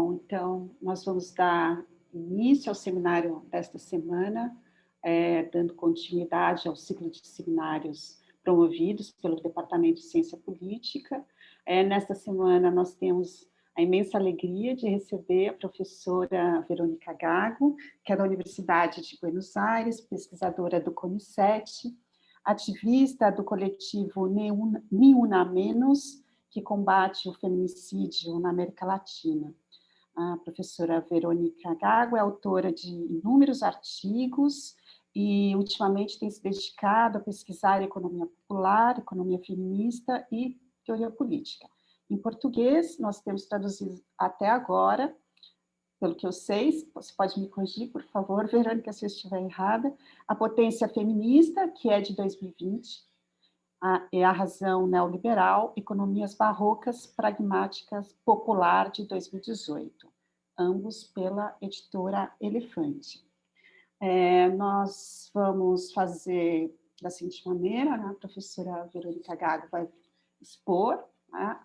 Bom, então, nós vamos dar início ao seminário desta semana, dando continuidade ao ciclo de seminários promovidos pelo Departamento de Ciência Política. Nesta semana, nós temos a imensa alegria de receber a professora Verônica Gago, que é da Universidade de Buenos Aires, pesquisadora do CONICET, ativista do coletivo Ni Una Menos, que combate o feminicídio na América Latina. A professora Verônica Gago é autora de inúmeros artigos e, ultimamente, tem se dedicado a pesquisar economia popular, economia feminista e teoria política. Em português, nós temos traduzido até agora, pelo que eu sei, você pode me corrigir, por favor, Verônica, se eu estiver errada, A Potência Feminista, que é de 2020, é a Razão Neoliberal, Economias Barrocas, Pragmáticas, Popular, de 2018, ambos pela editora Elefante. Nós vamos fazer da seguinte maneira, né? A professora Verônica Gago vai expor, né,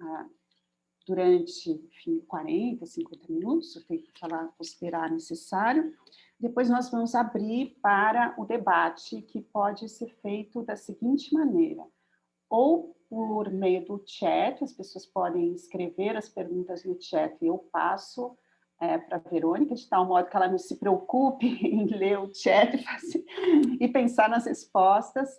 durante, enfim, 40, 50 minutos, o tempo que ela considerar necessário. Depois nós vamos abrir para o debate, que pode ser feito da seguinte maneira: ou por meio do chat, as pessoas podem escrever as perguntas no chat e eu passo para a Verônica, de tal modo que ela não se preocupe em ler o chat e pensar nas respostas.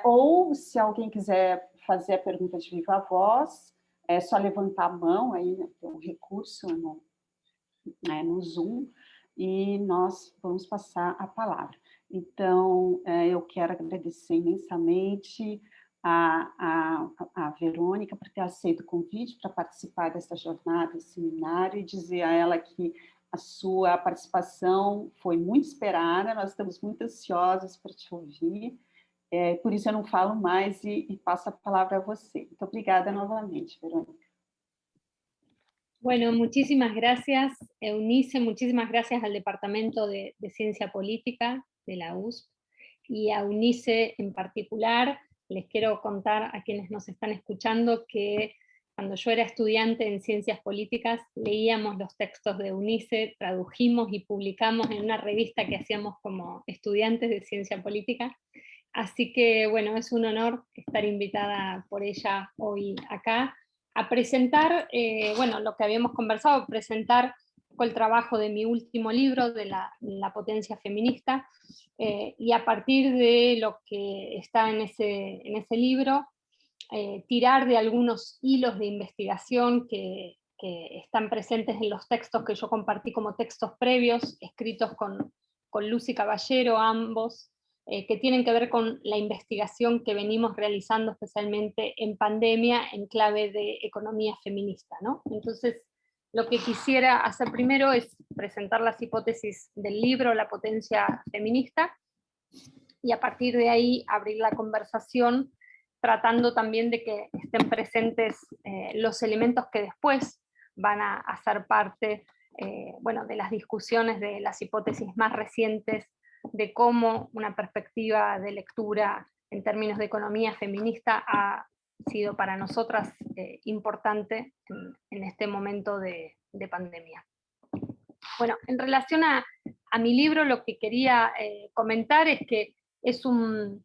Ou, se alguém quiser fazer a pergunta de viva voz, é só levantar a mão, aí, né, tem um recurso no Zoom, e nós vamos passar a palavra. Então, eu quero agradecer imensamente a Verônica por ter aceito o convite para participar dessa jornada, desse seminário, e dizer a ela que a sua participação foi muito esperada, nós estamos muito ansiosas para te ouvir, por isso eu não falo mais e passo a palavra a você. Muito obrigada novamente, Verônica. Bueno, muchísimas gracias, Eunice, muchísimas gracias al Departamento de Ciencia Política de la USP y a Eunice en particular. Les quiero contar a quienes nos están escuchando que cuando yo era estudiante en Ciencias Políticas leíamos los textos de Eunice, tradujimos y publicamos en una revista que hacíamos como estudiantes de Ciencia Política. Así que, bueno, es un honor estar invitada por ella hoy acá a presentar, bueno, lo que habíamos conversado, presentar el trabajo de mi último libro, de la Potencia Feminista, y a partir de lo que está en ese libro, tirar de algunos hilos de investigación que están presentes en los textos que yo compartí como textos previos, escritos con Lucy Caballero, ambos, que tienen que ver con la investigación que venimos realizando especialmente en pandemia en clave de economía feminista, ¿no? Entonces, lo que quisiera hacer primero es presentar las hipótesis del libro La Potencia Feminista y a partir de ahí abrir la conversación tratando también de que estén presentes los elementos que después van a ser parte bueno, de las discusiones de las hipótesis más recientes de cómo una perspectiva de lectura en términos de economía feminista ha sido para nosotras importante en este momento de pandemia. Bueno, en relación a mi libro, lo que quería comentar es que es un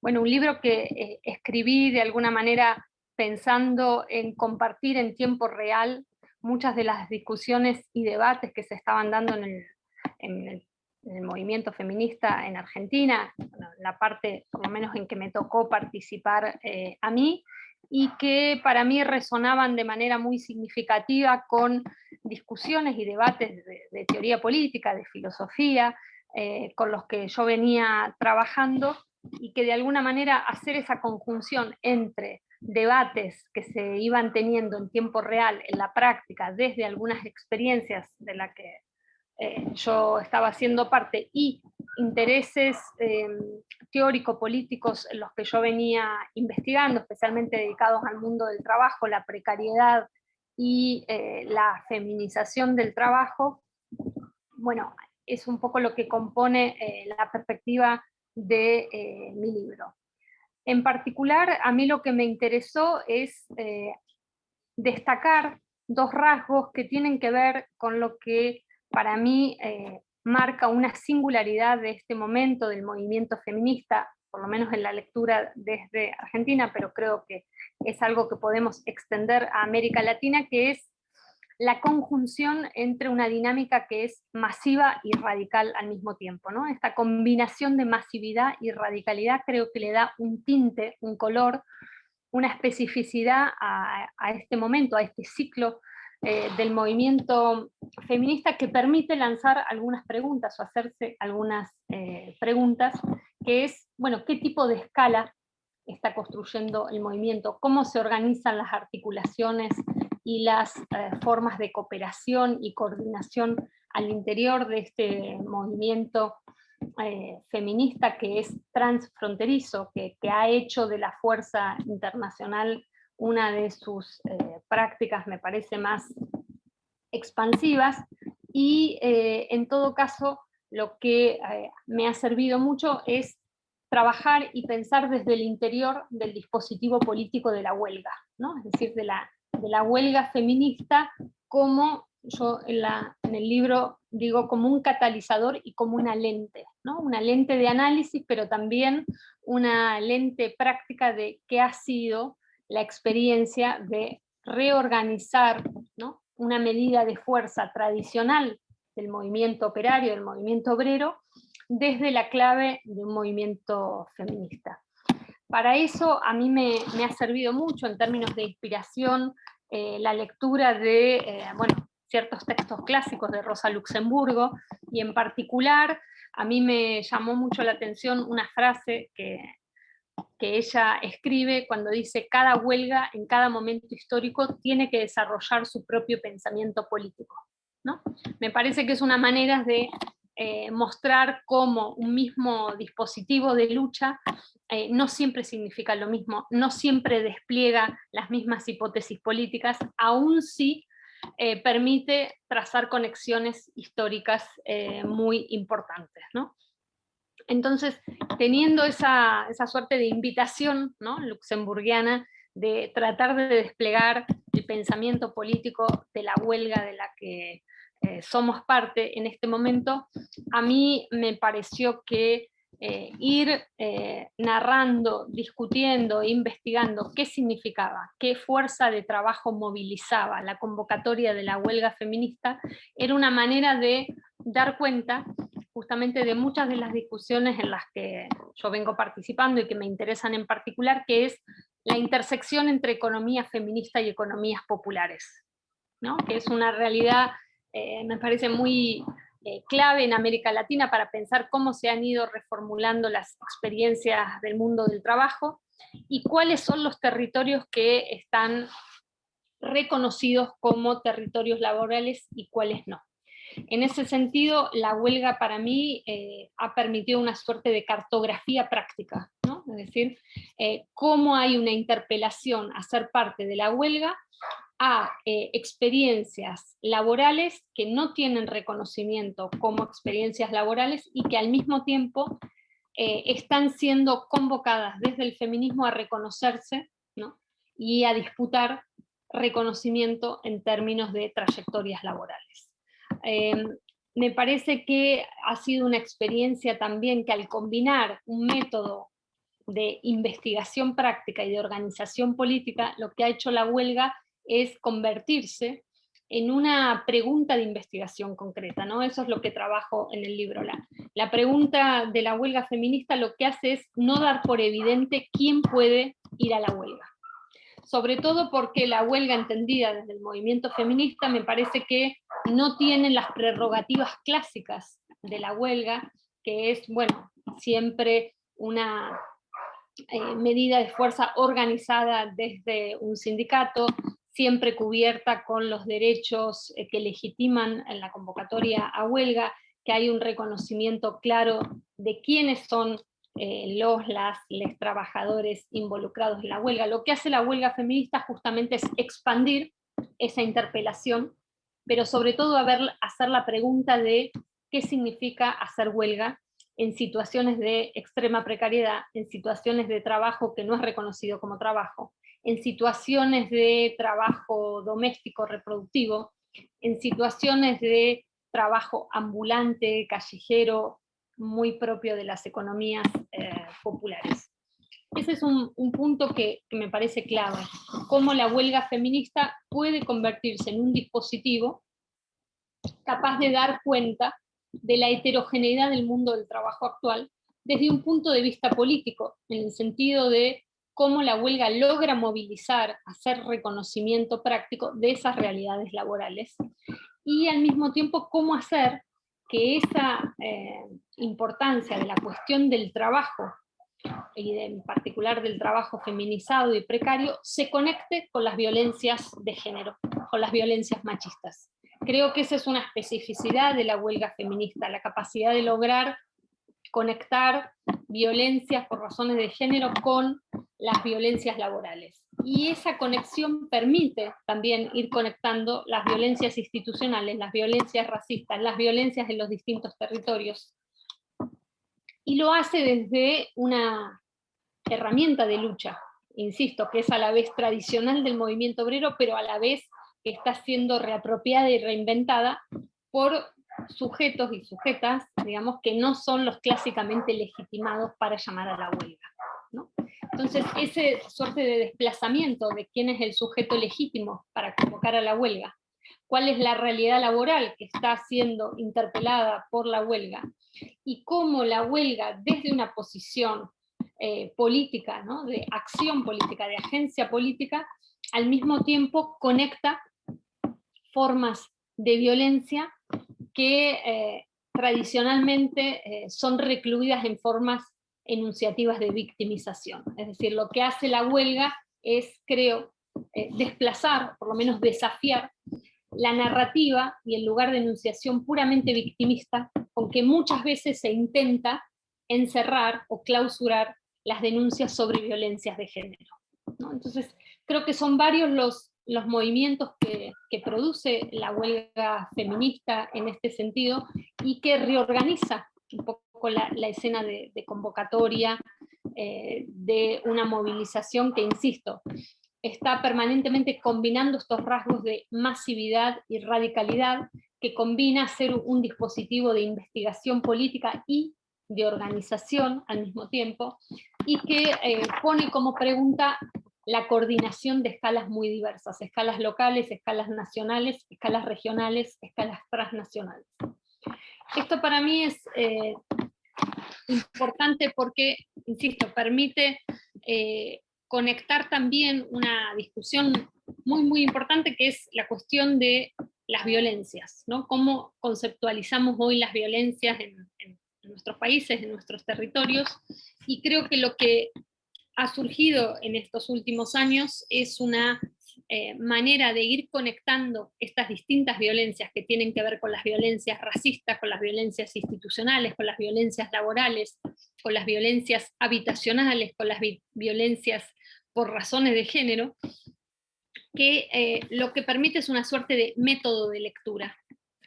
libro que escribí de alguna manera pensando en compartir en tiempo real muchas de las discusiones y debates que se estaban dando en el movimiento feminista en Argentina, bueno, la parte por lo menos en que me tocó participar a mí, y que para mí resonaban de manera muy significativa con discusiones y debates de teoría política, de filosofía, con los que yo venía trabajando, y que de alguna manera hacer esa conjunción entre debates que se iban teniendo en tiempo real en la práctica desde algunas experiencias de las que yo estaba siendo parte y intereses teórico-políticos en los que yo venía investigando, especialmente dedicados al mundo del trabajo, la precariedad y la feminización del trabajo, bueno, es un poco lo que compone la perspectiva de mi libro. En particular, a mí lo que me interesó es destacar dos rasgos que tienen que ver con lo que para mí marca una singularidad de este momento del movimiento feminista, por lo menos en la lectura desde Argentina, pero creo que es algo que podemos extender a América Latina, que es la conjunción entre una dinámica que es masiva y radical al mismo tiempo, ¿no? Esta combinación de masividad y radicalidad creo que le da un tinte, un color, una especificidad a este momento, a este ciclo del movimiento feminista, que permite lanzar algunas preguntas o hacerse algunas preguntas, que es, bueno, ¿qué tipo de escala está construyendo el movimiento? ¿Cómo se organizan las articulaciones y las formas de cooperación y coordinación al interior de este movimiento feminista que es transfronterizo, que ha hecho de la fuerza internacional una de sus prácticas, me parece, más expansivas? Y en todo caso, lo que me ha servido mucho es trabajar y pensar desde el interior del dispositivo político de la huelga, ¿no? Es decir, de la huelga feminista, como yo en el libro digo, como un catalizador y como una lente, ¿no? Una lente de análisis, pero también una lente práctica de qué ha sido la experiencia de reorganizar, ¿no?, una medida de fuerza tradicional del movimiento operario, del movimiento obrero, desde la clave de un movimiento feminista. Para eso a mí me ha servido mucho en términos de inspiración la lectura de bueno, ciertos textos clásicos de Rosa Luxemburgo, y en particular a mí me llamó mucho la atención una frase que ella escribe cuando dice: cada huelga en cada momento histórico tiene que desarrollar su propio pensamiento político, ¿no? Me parece que es una manera de mostrar cómo un mismo dispositivo de lucha no siempre significa lo mismo, no siempre despliega las mismas hipótesis políticas, aún si permite trazar conexiones históricas muy importantes, ¿no? Entonces, teniendo esa suerte de invitación, ¿no?, luxemburguiana, de tratar de desplegar el pensamiento político de la huelga de la que somos parte en este momento, a mí me pareció que ir narrando, discutiendo, investigando qué significaba, qué fuerza de trabajo movilizaba la convocatoria de la huelga feminista, era una manera de dar cuenta justamente de muchas de las discusiones en las que yo vengo participando y que me interesan en particular, que es la intersección entre economía feminista y economías populares, ¿no?, que es una realidad, me parece muy clave en América Latina para pensar cómo se han ido reformulando las experiencias del mundo del trabajo y cuáles son los territorios que están reconocidos como territorios laborales y cuáles no. En ese sentido, la huelga para mí ha permitido una suerte de cartografía práctica, ¿no? Es decir, cómo hay una interpelación a ser parte de la huelga a experiencias laborales que no tienen reconocimiento como experiencias laborales y que al mismo tiempo están siendo convocadas desde el feminismo a reconocerse, ¿no?, y a disputar reconocimiento en términos de trayectorias laborales. Me parece que ha sido una experiencia también que, al combinar un método de investigación práctica y de organización política, lo que ha hecho la huelga es convertirse en una pregunta de investigación concreta, ¿no? Eso es lo que trabajo en el libro. La pregunta de la huelga feminista lo que hace es no dar por evidente quién puede ir a la huelga. Sobre todo porque la huelga entendida desde el movimiento feminista me parece que no tiene las prerrogativas clásicas de la huelga, que es, bueno, siempre una medida de fuerza organizada desde un sindicato, siempre cubierta con los derechos que legitiman en la convocatoria a huelga, que hay un reconocimiento claro de quiénes son les trabajadores involucrados en la huelga. Lo que hace la huelga feminista justamente es expandir esa interpelación, pero sobre todo hacer la pregunta de qué significa hacer huelga en situaciones de extrema precariedad, en situaciones de trabajo que no es reconocido como trabajo, en situaciones de trabajo doméstico reproductivo, en situaciones de trabajo ambulante, callejero, muy propio de las economías populares. Ese es un punto que me parece clave, cómo la huelga feminista puede convertirse en un dispositivo capaz de dar cuenta de la heterogeneidad del mundo del trabajo actual desde un punto de vista político, en el sentido de cómo la huelga logra movilizar, hacer reconocimiento práctico de esas realidades laborales, y al mismo tiempo cómo hacer que esa importancia de la cuestión del trabajo, y en particular del trabajo feminizado y precario, se conecte con las violencias de género, con las violencias machistas. Creo que esa es una especificidad de la huelga feminista, la capacidad de lograr conectar violencias por razones de género con las violencias laborales. Y esa conexión permite también ir conectando las violencias institucionales, las violencias racistas, las violencias en los distintos territorios. Y lo hace desde una herramienta de lucha, insisto, que es a la vez tradicional del movimiento obrero, pero a la vez que está siendo reapropiada y reinventada por sujetos y sujetas, digamos, que no son los clásicamente legitimados para llamar a la huelga, ¿no? Entonces, ese suerte de desplazamiento de quién es el sujeto legítimo para convocar a la huelga, cuál es la realidad laboral que está siendo interpelada por la huelga, y cómo la huelga desde una posición política, ¿no?, de acción política, de agencia política, al mismo tiempo conecta formas de violencia que tradicionalmente son recluidas en formas enunciativas de victimización. Es decir, lo que hace la huelga es, creo, desplazar, por lo menos desafiar, la narrativa y el lugar de enunciación puramente victimista con que muchas veces se intenta encerrar o clausurar las denuncias sobre violencias de género, ¿no? Entonces, creo que son varios los movimientos que produce la huelga feminista en este sentido, y que reorganiza un poco la escena de convocatoria de una movilización que, insisto, está permanentemente combinando estos rasgos de masividad y radicalidad, que combina ser un dispositivo de investigación política y de organización al mismo tiempo, y que pone como pregunta la coordinación de escalas muy diversas, escalas locales, escalas nacionales, escalas regionales, escalas transnacionales. Esto para mí es importante porque, insisto, permite conectar también una discusión muy importante, que es la cuestión de las violencias, ¿no? Cómo conceptualizamos hoy las violencias en nuestros países, en nuestros territorios, y creo que lo que ha surgido en estos últimos años es una manera de ir conectando estas distintas violencias que tienen que ver con las violencias racistas, con las violencias institucionales, con las violencias laborales, con las violencias habitacionales, con las violencias por razones de género, que lo que permite es una suerte de método de lectura,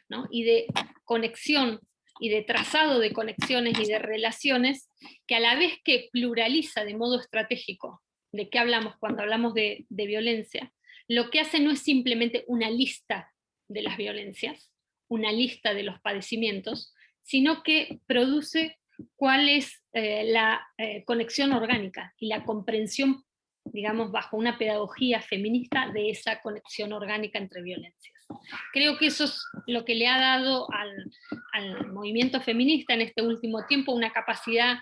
¿no?, y de conexión y de trazado de conexiones y de relaciones, que a la vez que pluraliza de modo estratégico de qué hablamos cuando hablamos de violencia, lo que hace no es simplemente una lista de las violencias, una lista de los padecimientos, sino que produce cuál es la conexión orgánica y la comprensión, digamos, bajo una pedagogía feminista de esa conexión orgánica entre violencias. Creo que eso es lo que le ha dado al movimiento feminista en este último tiempo una capacidad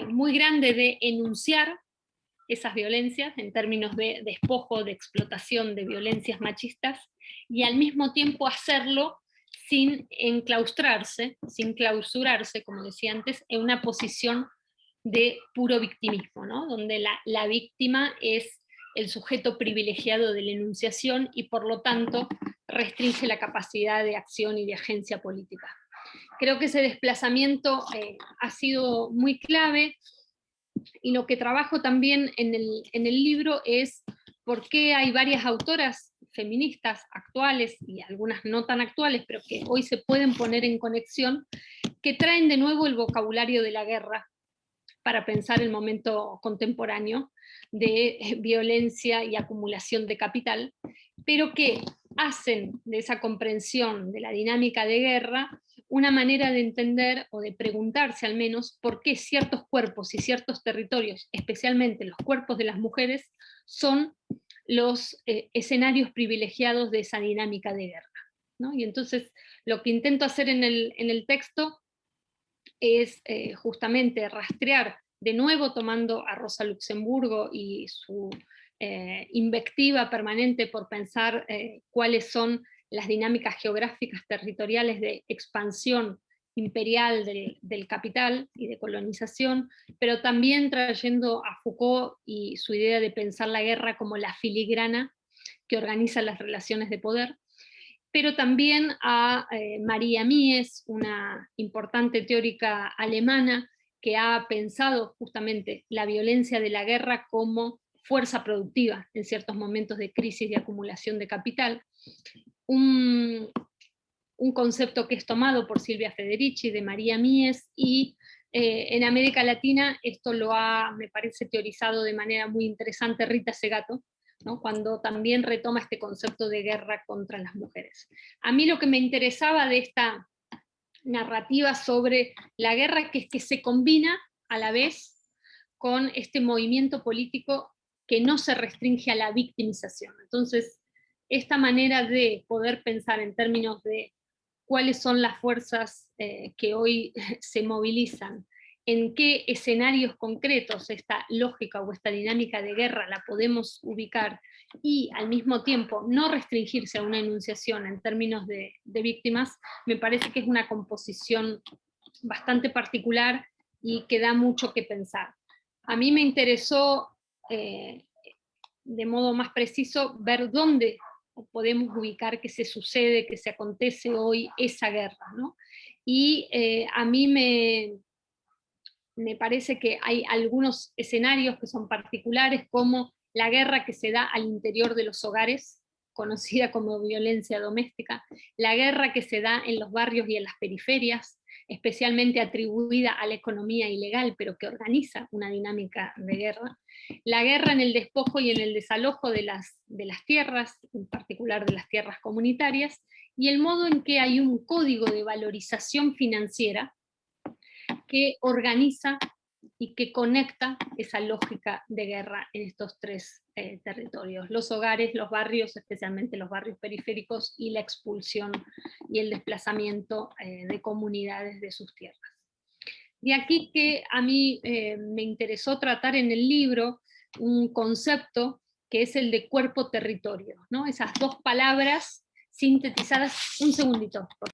muy grande de enunciar esas violencias en términos de despojo, de explotación, de violencias machistas, y al mismo tiempo hacerlo sin enclaustrarse, sin clausurarse, como decía antes, en una posición de puro victimismo, ¿no?, donde la víctima es el sujeto privilegiado de la enunciación y por lo tanto restringe la capacidad de acción y de agencia política. Creo que ese desplazamiento ha sido muy clave, y lo que trabajo también en el libro es por qué hay varias autoras feministas actuales, y algunas no tan actuales, pero que hoy se pueden poner en conexión, que traen de nuevo el vocabulario de la guerra para pensar el momento contemporáneo de violencia y acumulación de capital, pero que hacen de esa comprensión de la dinámica de guerra una manera de entender, o de preguntarse al menos, por qué ciertos cuerpos y ciertos territorios, especialmente los cuerpos de las mujeres, son los escenarios privilegiados de esa dinámica de guerra, ¿no? Y entonces lo que intento hacer en el texto es justamente rastrear, de nuevo tomando a Rosa Luxemburgo y su invectiva permanente por pensar cuáles son las dinámicas geográficas territoriales de expansión imperial del capital y de colonización, pero también trayendo a Foucault y su idea de pensar la guerra como la filigrana que organiza las relaciones de poder, pero también a María Mies, una importante teórica alemana que ha pensado justamente la violencia de la guerra como fuerza productiva en ciertos momentos de crisis y acumulación de capital. Un concepto que es tomado por Silvia Federici, de María Mies, y en América Latina esto lo ha, me parece, teorizado de manera muy interesante Rita Segato, ¿no? Cuando también retoma este concepto de guerra contra las mujeres. A mí lo que me interesaba de esta narrativa sobre la guerra, que es que se combina a la vez con este movimiento político que no se restringe a la victimización. Entonces, esta manera de poder pensar en términos de cuáles son las fuerzas que hoy se movilizan, en qué escenarios concretos esta lógica o esta dinámica de guerra la podemos ubicar, y al mismo tiempo no restringirse a una enunciación en términos de víctimas, me parece que es una composición bastante particular y que da mucho que pensar. A mí me interesó, de modo más preciso, ver dónde podemos ubicar que se sucede, que se acontece hoy esa guerra, ¿no? Y a mí me parece que hay algunos escenarios que son particulares, como la guerra que se da al interior de los hogares, conocida como violencia doméstica, la guerra que se da en los barrios y en las periferias, especialmente atribuida a la economía ilegal, pero que organiza una dinámica de guerra, la guerra en el despojo y en el desalojo de las tierras, en particular de las tierras comunitarias, y el modo en que hay un código de valorización financiera que organiza y que conecta esa lógica de guerra en estos tres territorios: los hogares, los barrios, especialmente los barrios periféricos, y la expulsión y el desplazamiento de comunidades de sus tierras. De aquí que a mí me interesó tratar en el libro un concepto que es el de cuerpo-territorio, ¿no? Esas dos palabras sintetizadas. Un segundito, por favor.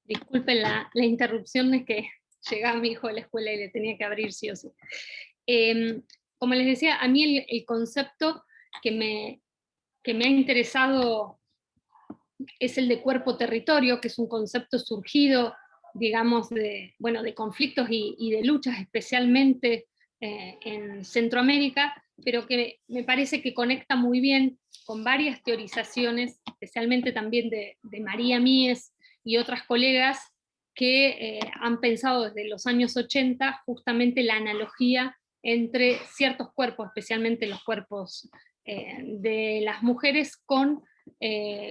Disculpen la interrupción, es que llegaba mi hijo a la escuela y le tenía que abrir sí o sí. Como les decía, a mí el concepto que me ha interesado es el de cuerpo-territorio, que es un concepto surgido, digamos, de conflictos y de luchas, especialmente en Centroamérica, pero que me parece que conecta muy bien con varias teorizaciones, especialmente también de María Mies y otras colegas, que han pensado desde los años 80 justamente la analogía entre ciertos cuerpos, especialmente los cuerpos de las mujeres, con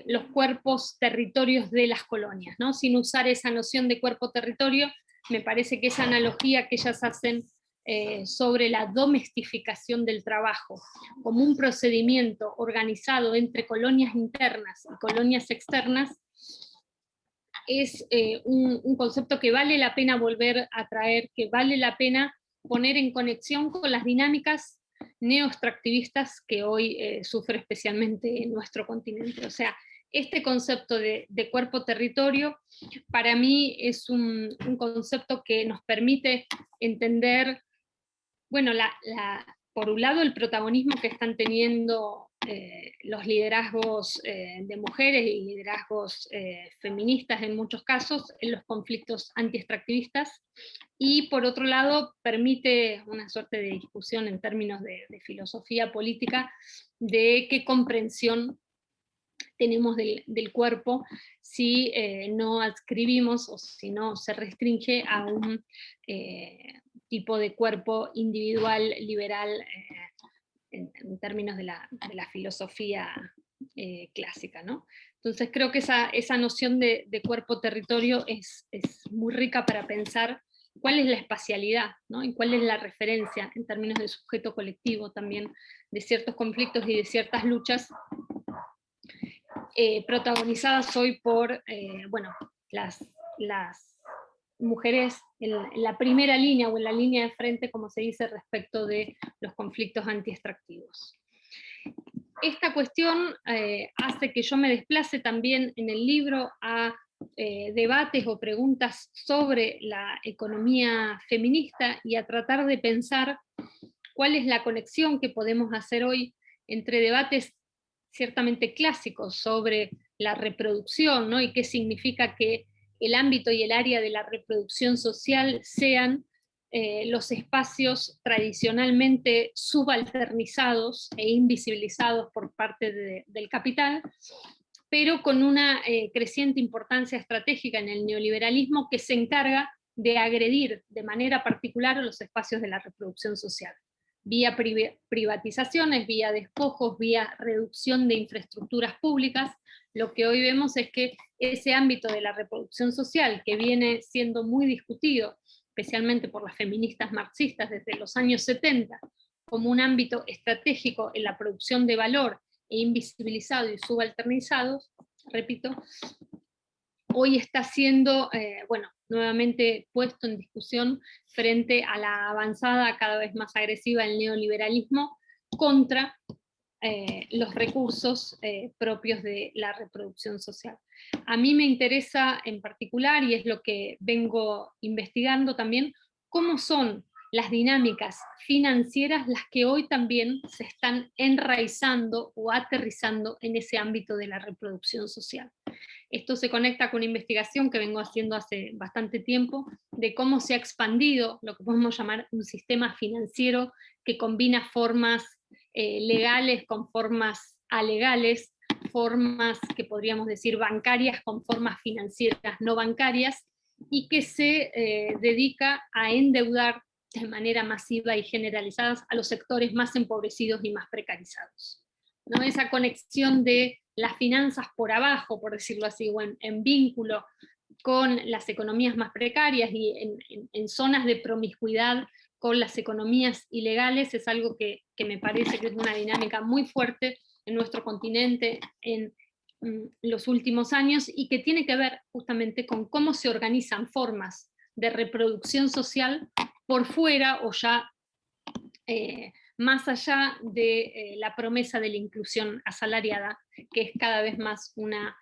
los cuerpos territorios de las colonias, ¿no? Sin usar esa noción de cuerpo-territorio, me parece que esa analogía que ellas hacen sobre la domestificación del trabajo como un procedimiento organizado entre colonias internas y colonias externas es un concepto que vale la pena volver a traer, que vale la pena poner en conexión con las dinámicas neoextractivistas que hoy sufre especialmente en nuestro continente. O sea, este concepto de cuerpo-territorio para mí es un concepto que nos permite entender, bueno, por un lado el protagonismo que están teniendo los liderazgos de mujeres y liderazgos feministas en muchos casos en los conflictos anti-extractivistas, y por otro lado permite una suerte de discusión en términos de filosofía política de qué comprensión tenemos del cuerpo si no adscribimos o si no se restringe a un tipo de cuerpo individual, liberal, en términos de la filosofía clásica, ¿no? Entonces creo que esa noción de cuerpo-territorio es muy rica para pensar cuál es la espacialidad, ¿no? Y cuál es la referencia en términos de sujeto colectivo también de ciertos conflictos y de ciertas luchas protagonizadas hoy por bueno, las mujeres en la primera línea o en la línea de frente, como se dice, respecto de los conflictos anti-extractivos. Esta cuestión hace que yo me desplace también en el libro a debates o preguntas sobre la economía feminista y a tratar de pensar cuál es la conexión que podemos hacer hoy entre debates ciertamente clásicos sobre la reproducción, ¿no? Y qué significa que el ámbito y el área de la reproducción social sean los espacios tradicionalmente subalternizados e invisibilizados por parte del capital, pero con una creciente importancia estratégica en el neoliberalismo que se encarga de agredir de manera particular los espacios de la reproducción social, vía privatizaciones, vía despojos, vía reducción de infraestructuras públicas. Lo que hoy vemos es que ese ámbito de la reproducción social, que viene siendo muy discutido, especialmente por las feministas marxistas desde los años 70, como un ámbito estratégico en la producción de valor e invisibilizado y subalternizado, repito, hoy está siendo, bueno, nuevamente puesto en discusión frente a la avanzada cada vez más agresiva del neoliberalismo contra los recursos propios de la reproducción social. A mí me interesa en particular, y es lo que vengo investigando también, cómo son las dinámicas financieras las que hoy también se están enraizando o aterrizando en ese ámbito de la reproducción social. Esto se conecta con una investigación que vengo haciendo hace bastante tiempo de cómo se ha expandido lo que podemos llamar un sistema financiero que combina formas legales con formas alegales, formas que podríamos decir bancarias con formas financieras no bancarias, y que se dedica a endeudar de manera masiva y generalizada a los sectores más empobrecidos y más precarizados, ¿no? Esa conexión de las finanzas por abajo, por decirlo así, o en vínculo con las economías más precarias y en zonas de promiscuidad con las economías ilegales, es algo que me parece que es una dinámica muy fuerte en nuestro continente en los últimos años, y que tiene que ver justamente con cómo se organizan formas de reproducción social por fuera o ya más allá de la promesa de la inclusión asalariada, que es cada vez más una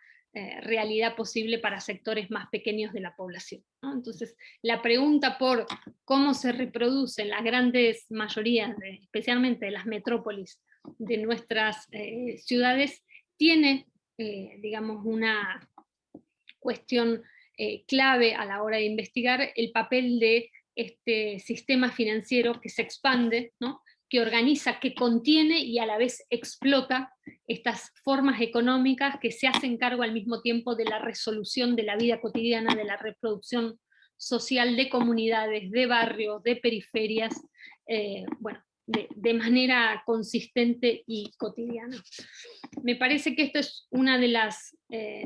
realidad posible para sectores más pequeños de la población, ¿no? Entonces, la pregunta por cómo se reproducen las grandes mayorías, especialmente de las metrópolis de nuestras ciudades, tiene, digamos, una cuestión clave a la hora de investigar el papel de este sistema financiero que se expande, ¿no? Que organiza, que contiene y a la vez explota estas formas económicas que se hacen cargo al mismo tiempo de la resolución de la vida cotidiana, de la reproducción social de comunidades, de barrios, de periferias, bueno, de manera consistente y cotidiana. Me parece que esto es una de las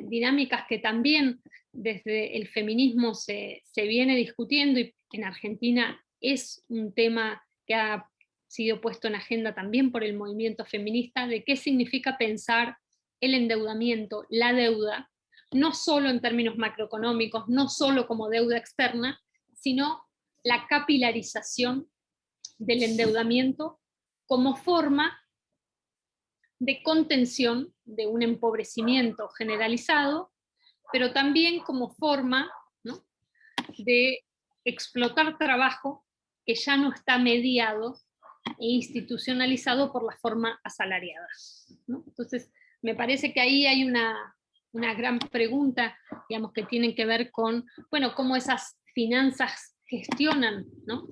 dinámicas que también desde el feminismo se viene discutiendo, y en Argentina es un tema que ha sido puesto en agenda también por el movimiento feminista, de qué significa pensar el endeudamiento, la deuda, no solo en términos macroeconómicos, no solo como deuda externa, sino la capilarización del endeudamiento como forma de contención de un empobrecimiento generalizado, pero también como forma, ¿no?, de explotar trabajo que ya no está mediado e institucionalizado por la forma asalariada, ¿no? Entonces, me parece que ahí hay una gran pregunta, digamos, que tiene que ver con, bueno, cómo esas finanzas gestionan, ¿no?,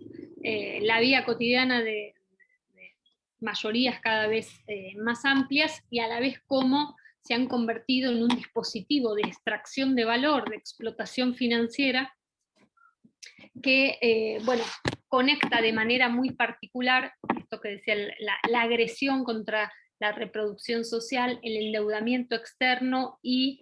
la vida cotidiana de mayorías cada vez más amplias, y a la vez cómo se han convertido en un dispositivo de extracción de valor, de explotación financiera, que, bueno, conecta de manera muy particular esto que decía, la agresión contra la reproducción social, el endeudamiento externo y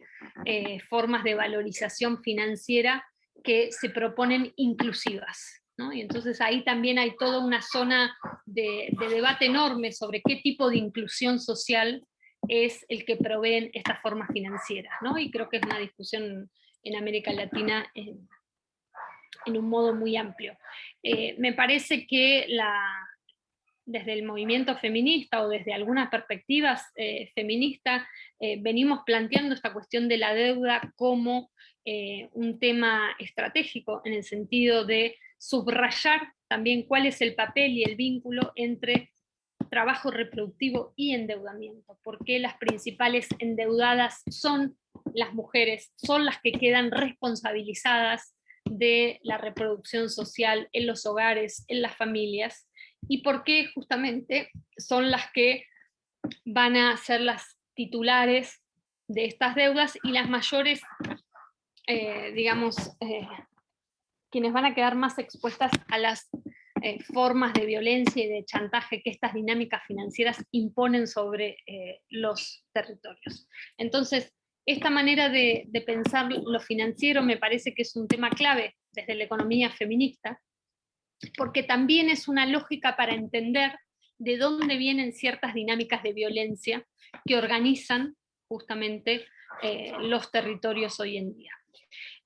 formas de valorización financiera que se proponen inclusivas, ¿no? Y entonces ahí también hay toda una zona de debate enorme sobre qué tipo de inclusión social es el que proveen estas formas financieras, ¿no? Y creo que es una discusión en América Latina en un modo muy amplio. Me parece que desde el movimiento feminista o desde algunas perspectivas feministas venimos planteando esta cuestión de la deuda como un tema estratégico, en el sentido de subrayar también cuál es el papel y el vínculo entre trabajo reproductivo y endeudamiento, porque las principales endeudadas son las mujeres, son las que quedan responsabilizadas de la reproducción social en los hogares, en las familias, y por qué justamente son las que van a ser las titulares de estas deudas y las mayores, digamos, quienes van a quedar más expuestas a las formas de violencia y de chantaje que estas dinámicas financieras imponen sobre los territorios. Entonces, esta manera de pensar lo financiero me parece que es un tema clave desde la economía feminista, porque también es una lógica para entender de dónde vienen ciertas dinámicas de violencia que organizan justamente los territorios hoy en día.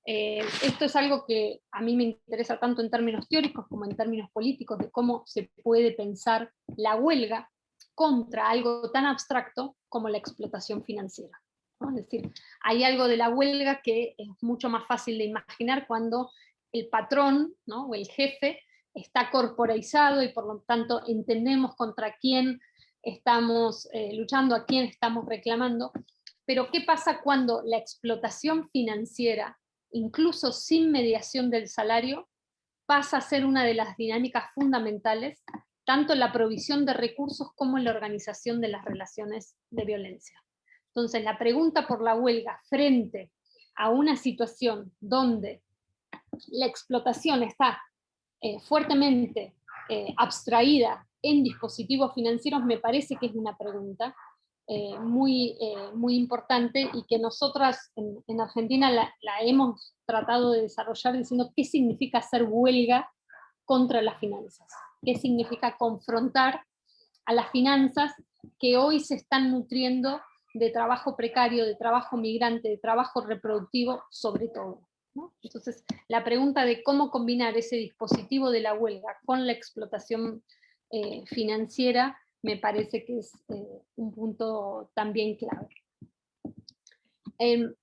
Esto es algo que a mí me interesa tanto en términos teóricos como en términos políticos, de cómo se puede pensar la huelga contra algo tan abstracto como la explotación financiera, ¿no? Es decir, hay algo de la huelga que es mucho más fácil de imaginar cuando el patrón, ¿no?, o el jefe está corporeizado y por lo tanto entendemos contra quién estamos luchando, a quién estamos reclamando. Pero ¿qué pasa cuando la explotación financiera, incluso sin mediación del salario, pasa a ser una de las dinámicas fundamentales, tanto en la provisión de recursos como en la organización de las relaciones de violencia? Entonces, la pregunta por la huelga frente a una situación donde la explotación está fuertemente abstraída en dispositivos financieros, me parece que es una pregunta muy importante, y que nosotras en Argentina la hemos tratado de desarrollar diciendo qué significa hacer huelga contra las finanzas, qué significa confrontar a las finanzas que hoy se están nutriendo de trabajo precario, de trabajo migrante, de trabajo reproductivo sobre todo, ¿no? Entonces, la pregunta de cómo combinar ese dispositivo de la huelga con la explotación financiera me parece que es un punto también clave. El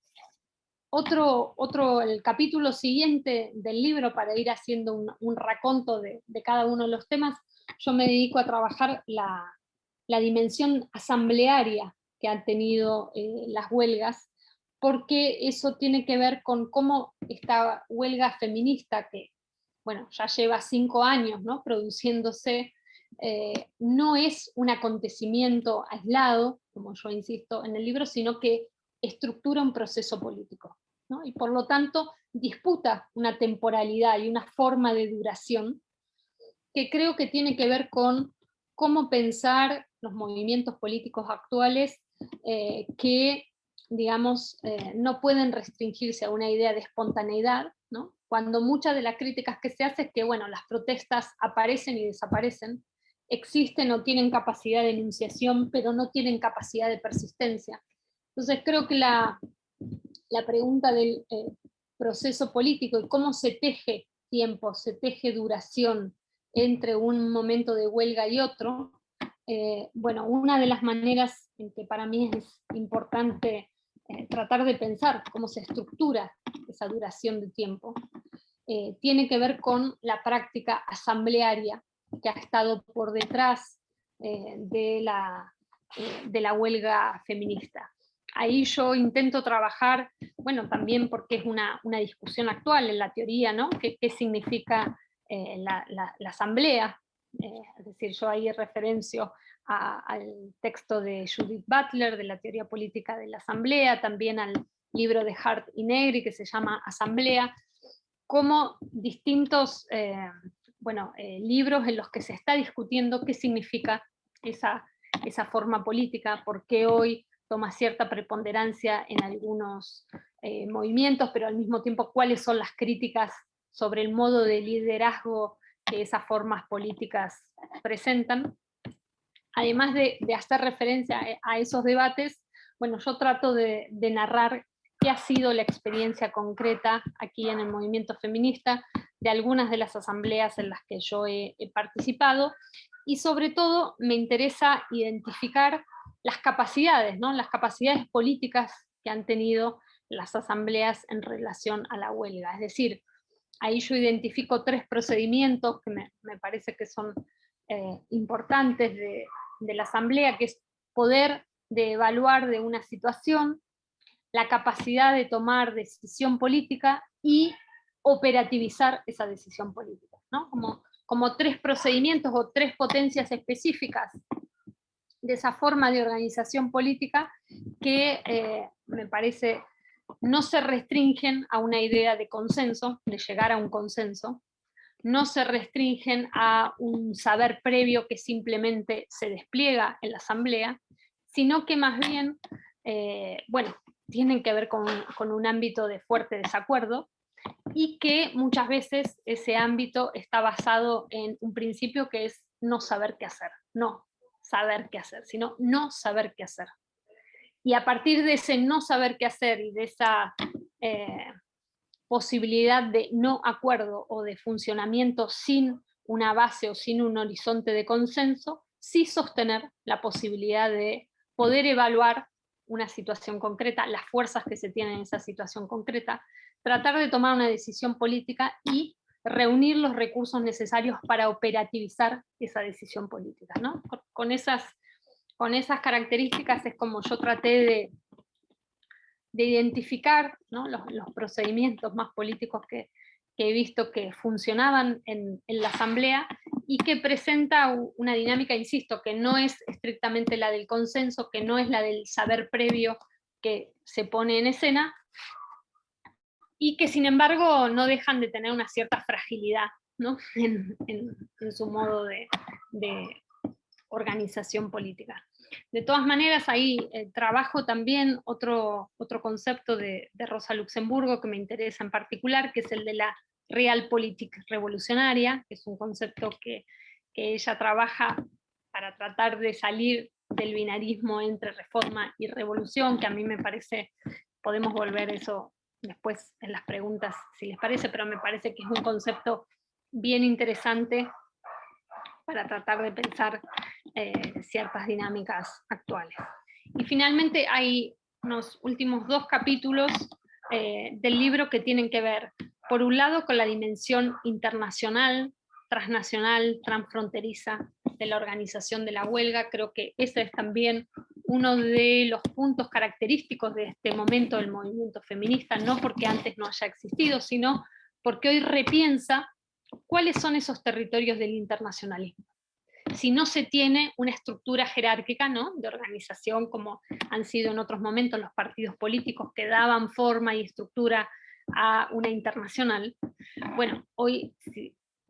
capítulo siguiente del libro, para ir haciendo un raconto de cada uno de los temas, yo me dedico a trabajar la dimensión asamblearia que han tenido las huelgas, porque eso tiene que ver con cómo esta huelga feminista, que bueno, ya lleva 5 años, ¿no?, produciéndose, no es un acontecimiento aislado, como yo insisto en el libro, sino que estructura un proceso político, ¿no? Y por lo tanto disputa una temporalidad y una forma de duración que creo que tiene que ver con cómo pensar los movimientos políticos actuales que, digamos, no pueden restringirse a una idea de espontaneidad, ¿no?, cuando muchas de las críticas que se hacen es que, bueno, las protestas aparecen y desaparecen, existen o tienen capacidad de enunciación, pero no tienen capacidad de persistencia. Entonces creo que la pregunta del proceso político y cómo se teje tiempo, se teje duración entre un momento de huelga y otro, bueno, una de las maneras en que para mí es importante tratar de pensar cómo se estructura esa duración de tiempo, tiene que ver con la práctica asamblearia que ha estado por detrás de la huelga feminista. Ahí yo intento trabajar, bueno, también porque es una discusión actual en la teoría, ¿no? ¿Qué significa la asamblea? Es decir, yo ahí referencio al texto de Judith Butler, de la teoría política de la asamblea, también al libro de Hart y Negri que se llama Asamblea, como distintos libros en los que se está discutiendo qué significa esa forma política, por qué hoy toma cierta preponderancia en algunos movimientos, pero al mismo tiempo cuáles son las críticas sobre el modo de liderazgo que esas formas políticas presentan. Además de hacer referencia a esos debates, bueno, yo trato de narrar qué ha sido la experiencia concreta aquí en el movimiento feminista, de algunas de las asambleas en las que yo he participado, y sobre todo me interesa identificar las capacidades, ¿no? Las capacidades políticas que han tenido las asambleas en relación a la huelga. Es decir, ahí yo identifico 3 procedimientos que me parece que son importantes de la asamblea, que es poder de evaluar de una situación, la capacidad de tomar decisión política y operativizar esa decisión política, ¿no? Como 3 procedimientos o 3 potencias específicas de esa forma de organización política que me parece no se restringen a una idea de consenso, de llegar a un consenso, no se restringen a un saber previo que simplemente se despliega en la asamblea, sino que más bien, tienen que ver con un ámbito de fuerte desacuerdo, y que muchas veces ese ámbito está basado en un principio que es no saber qué hacer, no saber qué hacer, sino no saber qué hacer. Y a partir de ese no saber qué hacer y de esa posibilidad de no acuerdo o de funcionamiento sin una base o sin un horizonte de consenso, sí sostener la posibilidad de poder evaluar una situación concreta, las fuerzas que se tienen en esa situación concreta, tratar de tomar una decisión política y reunir los recursos necesarios para operativizar esa decisión política, ¿no? Con esas características es como yo traté de identificar, ¿no? los procedimientos más políticos que he visto que funcionaban en la asamblea y que presenta una dinámica, insisto, que no es estrictamente la del consenso, que no es la del saber previo que se pone en escena, y que sin embargo no dejan de tener una cierta fragilidad, ¿no? en su modo de organización política. De todas maneras, ahí trabajo también otro concepto de Rosa Luxemburgo que me interesa en particular, que es el de la Realpolitik revolucionaria, que es un concepto que ella trabaja para tratar de salir del binarismo entre reforma y revolución, que a mí me parece, podemos volver eso después en las preguntas si les parece, pero me parece que es un concepto bien interesante para tratar de pensar ciertas dinámicas actuales. Y finalmente hay unos últimos 2 capítulos del libro que tienen que ver, por un lado, con la dimensión internacional, transnacional, transfronteriza de la organización de la huelga. Creo que ese es también uno de los puntos característicos de este momento del movimiento feminista, no porque antes no haya existido, sino porque hoy repiensa cuáles son esos territorios del internacionalismo. Si no se tiene una estructura jerárquica, ¿no? de organización, como han sido en otros momentos los partidos políticos que daban forma y estructura a una internacional, bueno, hoy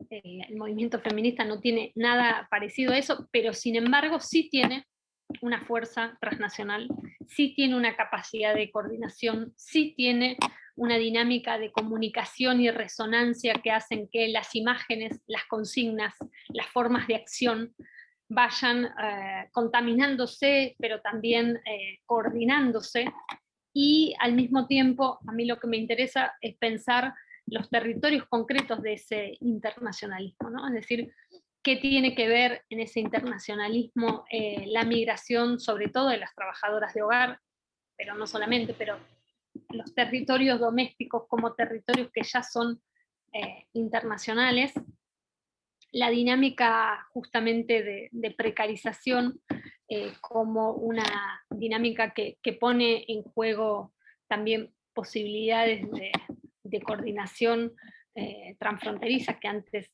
el movimiento feminista no tiene nada parecido a eso, pero sin embargo sí tiene una fuerza transnacional, sí tiene una capacidad de coordinación, sí tiene una dinámica de comunicación y resonancia que hacen que las imágenes, las consignas, las formas de acción vayan contaminándose, pero también coordinándose, y al mismo tiempo a mí lo que me interesa es pensar los territorios concretos de ese internacionalismo, ¿no? Es decir, qué tiene que ver en ese internacionalismo la migración, sobre todo de las trabajadoras de hogar, pero no solamente, pero los territorios domésticos como territorios que ya son internacionales, la dinámica justamente de precarización como una dinámica que pone en juego también posibilidades de coordinación transfronteriza que antes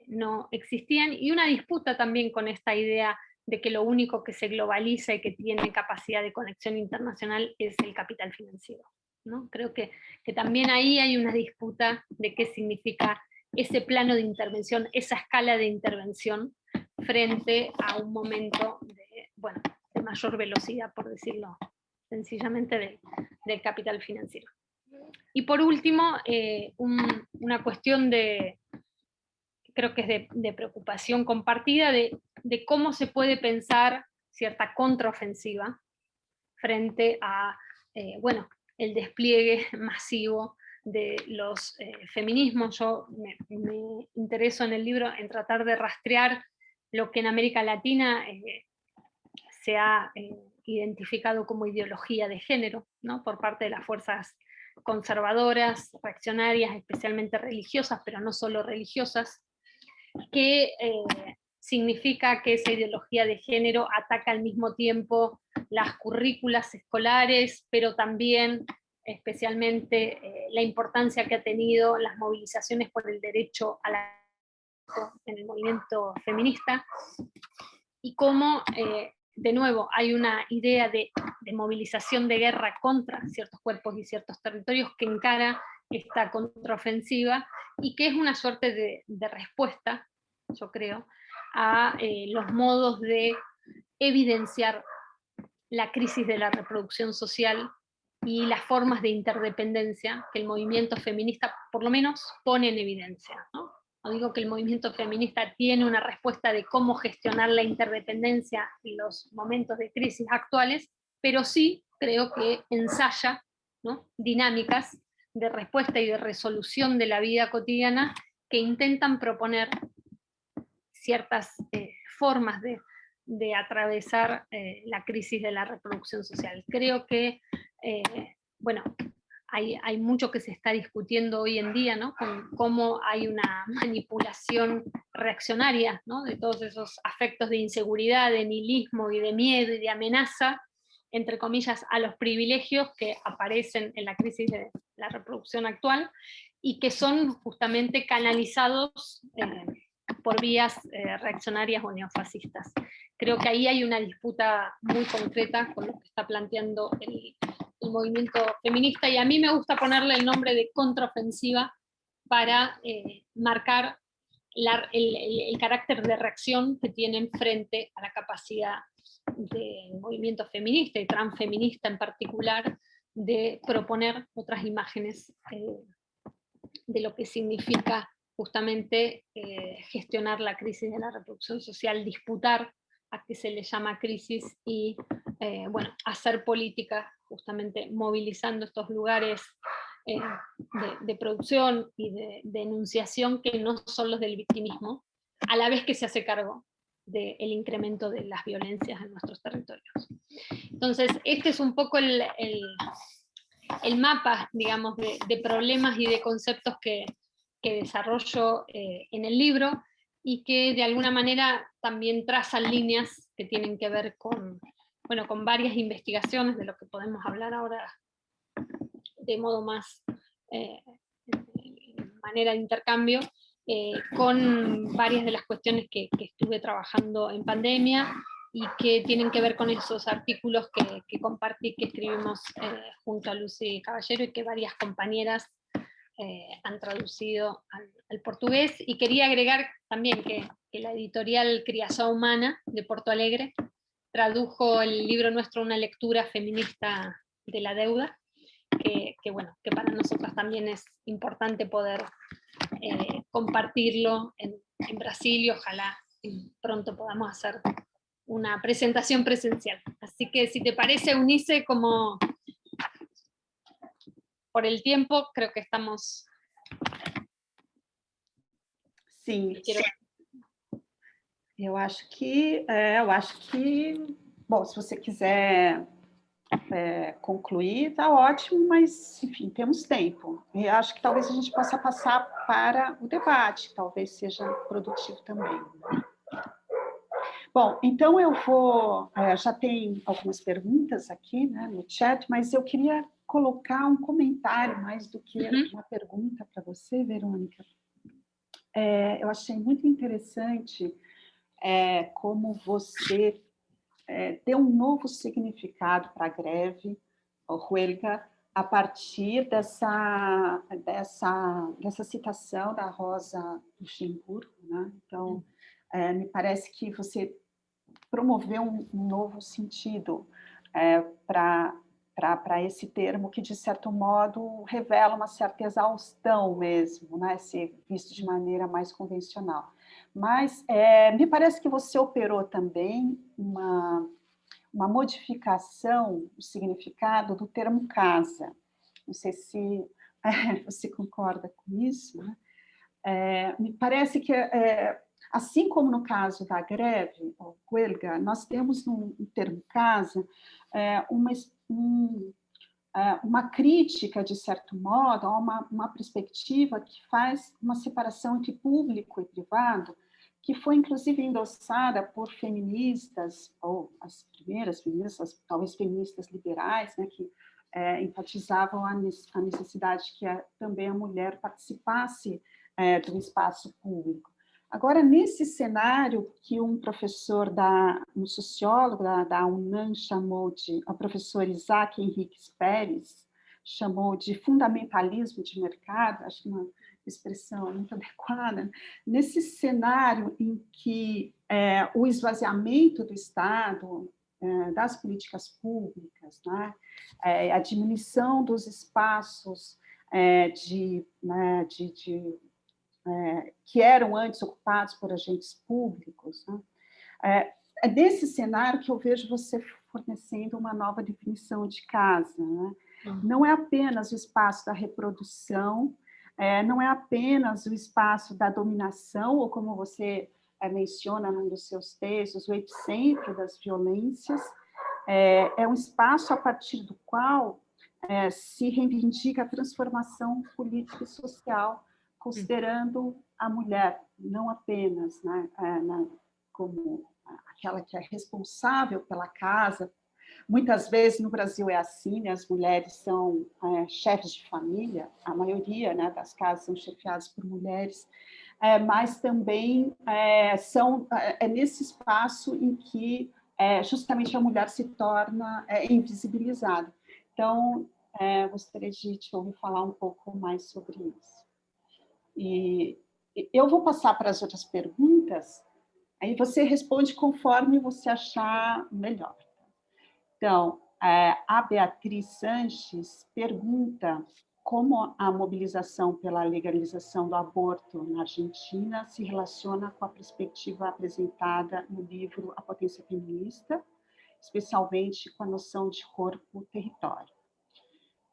no existían, y una disputa también con esta idea de que lo único que se globaliza y que tiene capacidad de conexión internacional es el capital financiero, ¿no? Creo que también ahí hay una disputa de qué significa ese plano de intervención, esa escala de intervención frente a un momento de mayor velocidad, por decirlo sencillamente, del capital financiero. Y por último, una cuestión creo que es de preocupación compartida, de cómo se puede pensar cierta contraofensiva frente a el despliegue masivo de los feminismos. Yo me intereso en el libro en tratar de rastrear lo que en América Latina se ha identificado como ideología de género, ¿no? Por parte de las fuerzas conservadoras, reaccionarias, especialmente religiosas, pero no solo religiosas, que significa que esa ideología de género ataca al mismo tiempo las currículas escolares, pero también especialmente la importancia que ha tenido las movilizaciones por el derecho a la en el movimiento feminista, y cómo, de nuevo, hay una idea de movilización de guerra contra ciertos cuerpos y ciertos territorios que encara esta contraofensiva, y que es una suerte de respuesta, yo creo, a los modos de evidenciar la crisis de la reproducción social y las formas de interdependencia que el movimiento feminista por lo menos pone en evidencia, ¿no? No digo que el movimiento feminista tiene una respuesta de cómo gestionar la interdependencia en los momentos de crisis actuales, pero sí creo que ensaya, ¿no?, dinámicas de respuesta y de resolución de la vida cotidiana que intentan proponer ciertas formas de atravesar la crisis de la reproducción social. Creo que, hay mucho que se está discutiendo hoy en día, ¿no?, con cómo hay una manipulación reaccionaria, ¿no?, de todos esos afectos de inseguridad, de nihilismo y de miedo y de amenaza, entre comillas, a los privilegios que aparecen en la crisis de la reproducción actual, y que son justamente canalizados por vías reaccionarias o neofascistas. Creo que ahí hay una disputa muy concreta con lo que está planteando el movimiento feminista, y a mí me gusta ponerle el nombre de contraofensiva para marcar el carácter de reacción que tienen frente a la capacidad del movimiento feminista y transfeminista en particular de proponer otras imágenes de lo que significa justamente gestionar la crisis de la reproducción social, disputar a qué se le llama crisis y hacer política justamente movilizando estos lugares de producción y de enunciación que no son los del victimismo, a la vez que se hace cargo del incremento de las violencias en nuestros territorios. Entonces, este es un poco el mapa, digamos, de problemas y de conceptos que desarrollo en el libro, y que de alguna manera también trazan líneas que tienen que ver con varias investigaciones, de lo que podemos hablar ahora de modo más manera de intercambio, con varias de las cuestiones que estuve trabajando en pandemia, y que tienen que ver con esos artículos que compartí, que escribimos junto a Lucy Caballero, y que varias compañeras han traducido al portugués. Y quería agregar también que la editorial Criação Humana de Porto Alegre tradujo el libro nuestro, Una lectura feminista de la deuda, que para nosotras también es importante poder compartirlo en Brasil, y ojalá pronto podamos hacer una presentación presencial. Así que si te parece, Eunice, como por el tiempo, creo que estamos... Sí, Eu acho que, bom, se você quiser concluir, está ótimo, mas, enfim, temos tempo. E acho que talvez a gente possa passar para o debate, talvez seja produtivo também. Bom, então eu vou... já tem algumas perguntas aqui, né, no chat, mas eu queria colocar um comentário mais do que uma pergunta para você, Verônica. Eu achei muito interessante como você deu um novo significado para a greve, a huelga, a partir dessa citação da Rosa Luxemburgo, né? Então, me parece que você promoveu um novo sentido para esse termo que, de certo modo, revela uma certa exaustão mesmo, né? Se visto de maneira mais convencional. Mas me parece que você operou também uma modificação do significado do termo casa. Não sei se você concorda com isso, né? Me parece que, assim como no caso da greve, ou huelga, nós temos no termo casa uma crítica, de certo modo, a uma perspectiva que faz uma separação entre público e privado, que foi inclusive endossada por feministas, ou as primeiras feministas, talvez feministas liberais, né, que enfatizavam a necessidade que também a mulher participasse do espaço público. Agora, nesse cenário que um professor, um sociólogo da UNAM chamou o professor Isaac Henriques Pérez, chamou de fundamentalismo de mercado, acho que uma expressão muito adequada, nesse cenário em que o esvaziamento do Estado, das políticas públicas, né, a diminuição dos espaços que eram antes ocupados por agentes públicos, né? É desse cenário que eu vejo você fornecendo uma nova definição de casa, né? Não é apenas o espaço da reprodução, não é apenas o espaço da dominação, ou como você menciona num dos seus textos, o epicentro das violências, é um espaço a partir do qual se reivindica a transformação política e social, considerando a mulher não apenas, né, como aquela que é responsável pela casa. Muitas vezes no Brasil é assim, né, as mulheres são chefes de família, a maioria, né, das casas são chefiadas por mulheres, mas também é nesse espaço em que justamente a mulher se torna invisibilizada. Então, gostaria de te ouvir falar um pouco mais sobre isso. E eu vou passar para as outras perguntas, aí você responde conforme você achar melhor. Então, a Beatriz Sanches pergunta como a mobilização pela legalização do aborto na Argentina se relaciona com a perspectiva apresentada no livro A Potência Feminista, especialmente com a noção de corpo-território.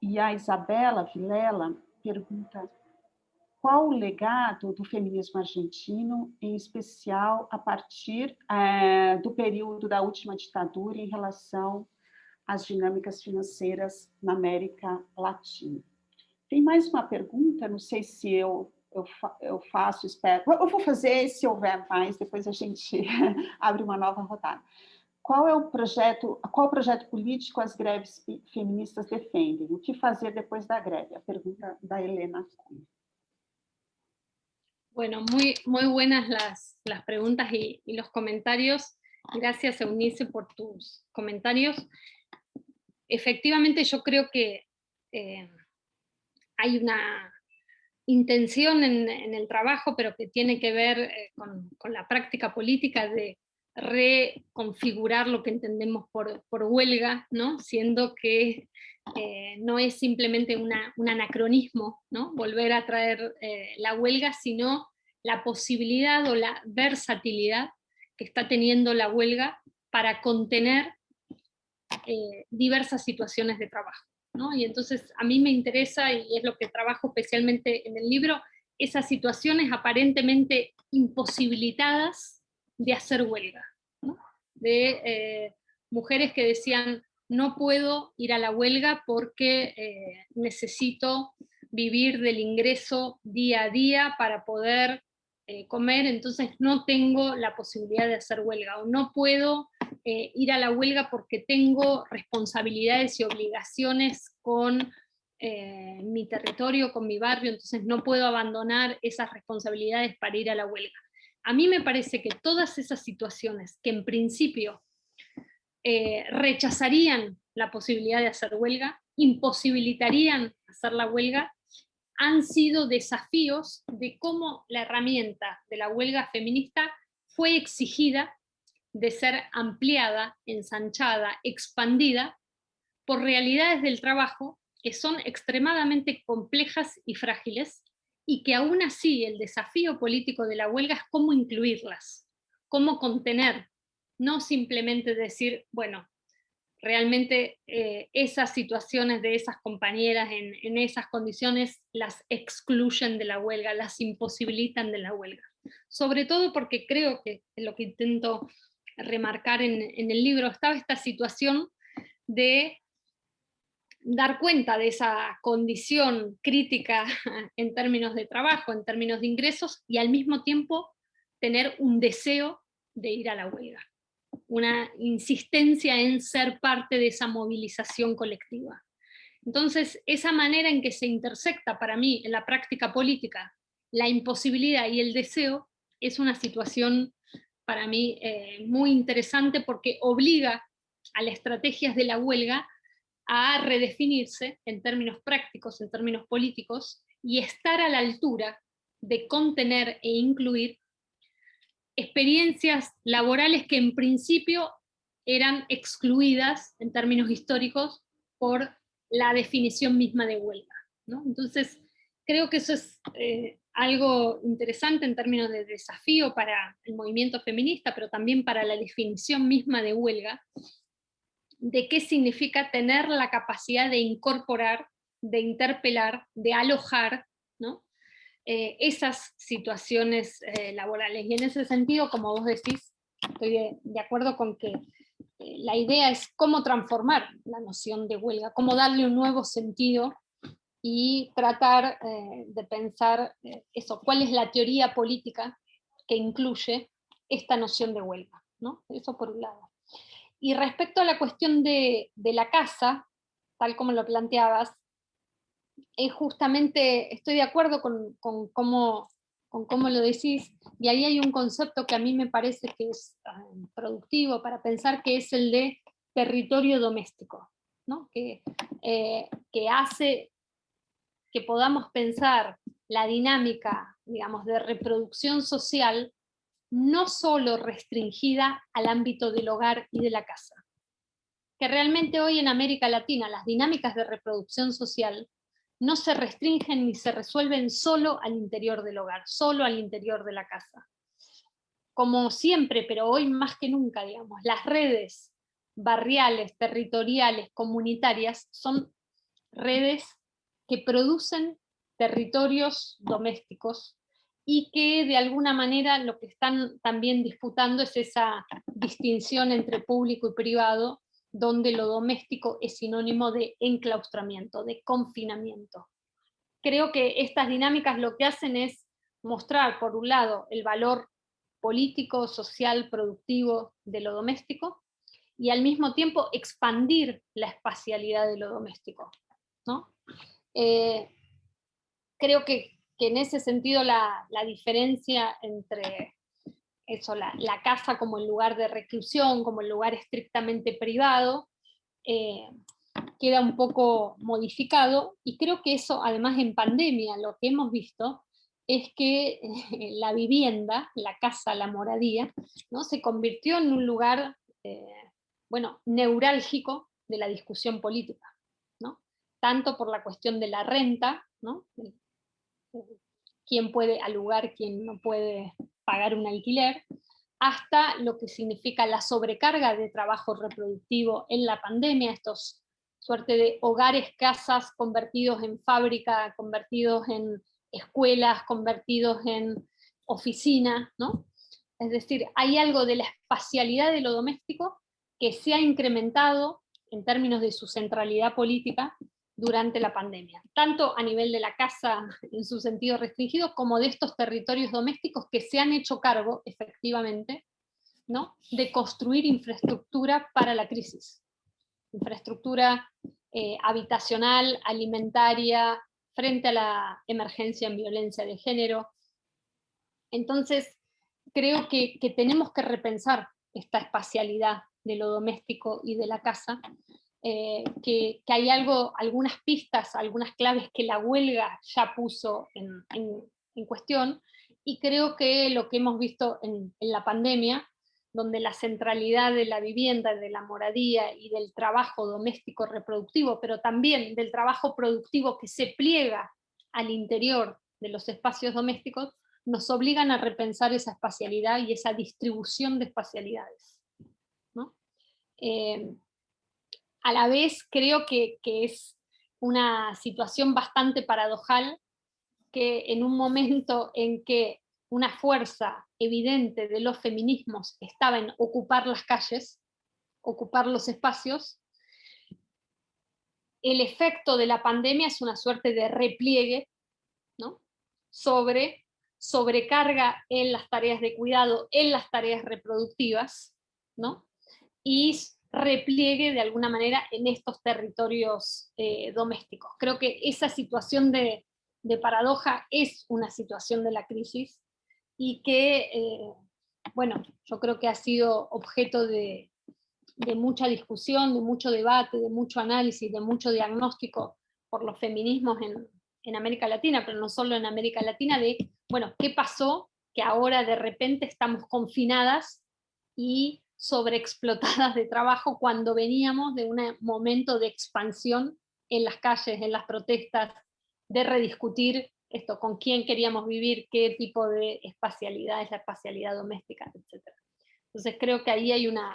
E a Isabela Vilela pergunta qual o legado do feminismo argentino, em especial a partir do período da última ditadura em relação às dinâmicas financeiras na América Latina. Tem mais uma pergunta, não sei se eu faço, espero. Eu vou fazer, se houver mais, depois a gente abre uma nova rodada. Qual projeto político as greves feministas defendem? O que fazer depois da greve? A pergunta da Helena Cunha. Bueno, muy buenas las preguntas y los comentarios. Gracias, Eunice, por tus comentarios. Efectivamente, yo creo que hay una intención en el trabajo, pero que tiene que ver con la práctica política de reconfigurar lo que entendemos por huelga, ¿no? Siendo que no es simplemente un anacronismo, ¿no? Volver a traer la huelga, sino la posibilidad o la versatilidad que está teniendo la huelga para contener diversas situaciones de trabajo, ¿no? Y entonces a mí me interesa, y es lo que trabajo especialmente en el libro, esas situaciones aparentemente imposibilitadas, de hacer huelga, ¿no? De mujeres que decían, no puedo ir a la huelga porque necesito vivir del ingreso día a día para poder comer, entonces no tengo la posibilidad de hacer huelga, o no puedo ir a la huelga porque tengo responsabilidades y obligaciones con mi territorio, con mi barrio, entonces no puedo abandonar esas responsabilidades para ir a la huelga. A mí me parece que todas esas situaciones que en principio rechazarían la posibilidad de hacer huelga, imposibilitarían hacer la huelga, han sido desafíos de cómo la herramienta de la huelga feminista fue exigida de ser ampliada, ensanchada, expandida por realidades del trabajo que son extremadamente complejas y frágiles, y que aún así el desafío político de la huelga es cómo incluirlas, cómo contener, no simplemente decir, bueno, realmente esas situaciones de esas compañeras en esas condiciones las excluyen de la huelga, las imposibilitan de la huelga. Sobre todo porque creo que lo que intento remarcar en el libro, estaba esta situación de dar cuenta de esa condición crítica en términos de trabajo, en términos de ingresos, y al mismo tiempo tener un deseo de ir a la huelga, una insistencia en ser parte de esa movilización colectiva. Entonces, esa manera en que se intersecta para mí en la práctica política la imposibilidad y el deseo es una situación para mí muy interesante, porque obliga a las estrategias de la huelga a redefinirse en términos prácticos, en términos políticos, y estar a la altura de contener e incluir experiencias laborales que en principio eran excluidas en términos históricos por la definición misma de huelga, ¿no? Entonces, creo que eso es algo interesante en términos de desafío para el movimiento feminista, pero también para la definición misma de huelga, de qué significa tener la capacidad de incorporar, de interpelar, de alojar, ¿no? Esas situaciones laborales. Y en ese sentido, como vos decís, estoy de acuerdo con que la idea es cómo transformar la noción de huelga, cómo darle un nuevo sentido y tratar de pensar eso, cuál es la teoría política que incluye esta noción de huelga, ¿no? Eso por un lado. Y respecto a la cuestión de la casa, tal como lo planteabas, es justamente, estoy de acuerdo con cómo lo decís, y ahí hay un concepto que a mí me parece que es productivo para pensar, que es el de territorio doméstico, ¿no? Que hace que podamos pensar la dinámica, digamos, de reproducción social no solo restringida al ámbito del hogar y de la casa. Que realmente hoy en América Latina las dinámicas de reproducción social no se restringen ni se resuelven solo al interior del hogar, solo al interior de la casa. Como siempre, pero hoy más que nunca, digamos, las redes barriales, territoriales, comunitarias, son redes que producen territorios domésticos, y que de alguna manera lo que están también disputando es esa distinción entre público y privado, donde lo doméstico es sinónimo de enclaustramiento, de confinamiento. Creo que estas dinámicas lo que hacen es mostrar, por un lado, el valor político, social, productivo de lo doméstico, y al mismo tiempo expandir la espacialidad de lo doméstico, ¿no? Creo que en ese sentido la diferencia entre eso, la casa como el lugar de reclusión, como el lugar estrictamente privado, queda un poco modificado, y creo que eso, además en pandemia, lo que hemos visto es que la vivienda, la casa, la moradía, ¿no? Se convirtió en un lugar neurálgico de la discusión política, ¿no? Tanto por la cuestión de la renta, ¿no? Quién puede alugar, quién no puede pagar un alquiler, hasta lo que significa la sobrecarga de trabajo reproductivo en la pandemia, estos suerte de hogares, casas convertidos en fábrica, convertidos en escuelas, convertidos en oficinas, ¿no? Es decir, hay algo de la espacialidad de lo doméstico que se ha incrementado en términos de su centralidad política durante la pandemia, tanto a nivel de la casa en su sentido restringido, como de estos territorios domésticos que se han hecho cargo, efectivamente, ¿no?, de construir infraestructura para la crisis. Infraestructura habitacional, alimentaria, frente a la emergencia en violencia de género. Entonces, creo que tenemos que repensar esta espacialidad de lo doméstico y de la casa, que hay algunas pistas, algunas claves que la huelga ya puso en cuestión, y creo que lo que hemos visto en la pandemia, donde la centralidad de la vivienda, de la moradía y del trabajo doméstico reproductivo, pero también del trabajo productivo que se pliega al interior de los espacios domésticos, nos obligan a repensar esa espacialidad y esa distribución de espacialidades, ¿no? A la vez creo que es una situación bastante paradojal que en un momento en que una fuerza evidente de los feminismos estaba en ocupar las calles, ocupar los espacios, el efecto de la pandemia es una suerte de repliegue, ¿no?, sobrecarga en las tareas de cuidado, en las tareas reproductivas, ¿no?, y repliegue de alguna manera en estos territorios domésticos. Creo que esa situación de paradoja es una situación de la crisis, y que, bueno, yo creo que ha sido objeto de mucha discusión, de mucho debate, de mucho análisis, de mucho diagnóstico por los feminismos en América Latina, pero no solo en América Latina, de, bueno, ¿qué pasó que ahora de repente estamos confinadas y sobreexplotadas de trabajo cuando veníamos de un momento de expansión en las calles, en las protestas, de rediscutir esto, con quién queríamos vivir, qué tipo de espacialidad es la espacialidad doméstica, etc. Entonces creo que ahí hay una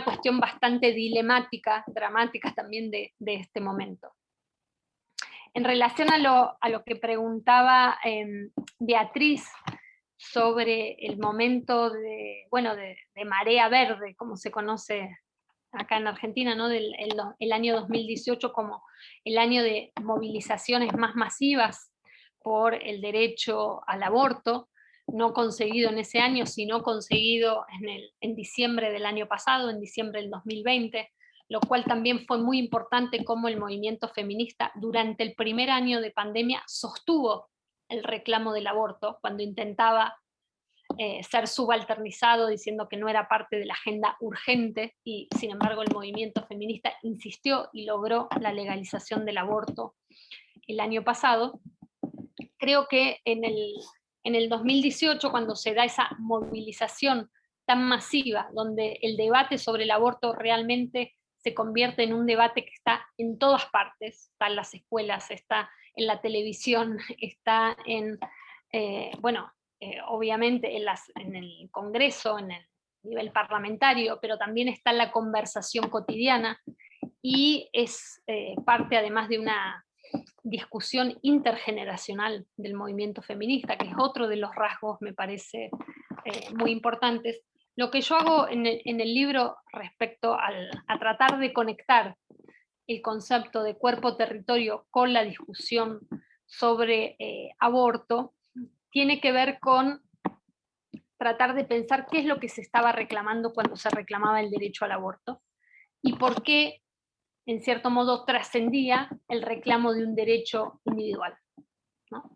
cuestión bastante dilemática, dramática también de este momento. En relación a lo que preguntaba Beatriz sobre el momento de marea verde, como se conoce acá en Argentina, ¿no?, el año 2018 como el año de movilizaciones más masivas por el derecho al aborto, no conseguido en ese año, sino conseguido en diciembre del año pasado, en diciembre del 2020, lo cual también fue muy importante como el movimiento feminista durante el primer año de pandemia sostuvo el reclamo del aborto, cuando intentaba ser subalternizado diciendo que no era parte de la agenda urgente, y sin embargo el movimiento feminista insistió y logró la legalización del aborto el año pasado. Creo que en el 2018, cuando se da esa movilización tan masiva, donde el debate sobre el aborto realmente se convierte en un debate que está en todas partes, está en las escuelas, está en la televisión, está obviamente en el Congreso, en el nivel parlamentario, pero también está en la conversación cotidiana, y es parte además de una discusión intergeneracional del movimiento feminista, que es otro de los rasgos, me parece, muy importantes. Lo que yo hago en el libro respecto a tratar de conectar el concepto de cuerpo-territorio con la discusión sobre aborto, tiene que ver con tratar de pensar qué es lo que se estaba reclamando cuando se reclamaba el derecho al aborto, y por qué, en cierto modo, trascendía el reclamo de un derecho individual, ¿no?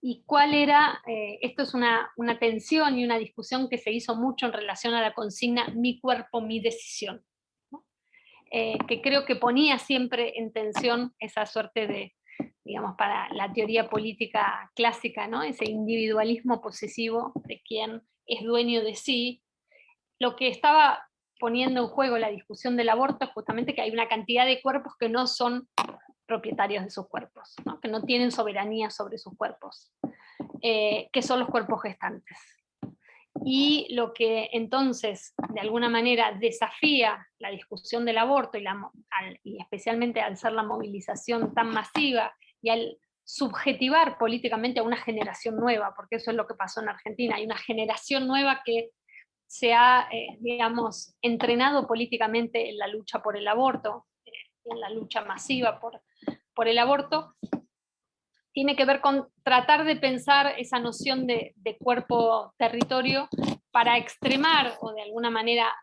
Y cuál era, esto es una tensión y una discusión que se hizo mucho en relación a la consigna "mi cuerpo, mi decisión", ¿no? Que creo que ponía siempre en tensión esa suerte de, digamos, para la teoría política clásica, ¿no?, ese individualismo posesivo de quien es dueño de sí. Lo que estaba poniendo en juego la discusión del aborto es justamente que hay una cantidad de cuerpos que no son propietarios de sus cuerpos, ¿no?, que no tienen soberanía sobre sus cuerpos, que son los cuerpos gestantes. Y lo que entonces, de alguna manera, desafía la discusión del aborto, y especialmente al ser la movilización tan masiva, y al subjetivar políticamente a una generación nueva, porque eso es lo que pasó en Argentina. Hay una generación nueva que se ha, digamos, entrenado políticamente en la lucha por el aborto, en la lucha masiva por el aborto. Tiene que ver con tratar de pensar esa noción de cuerpo-territorio para extremar o de alguna manera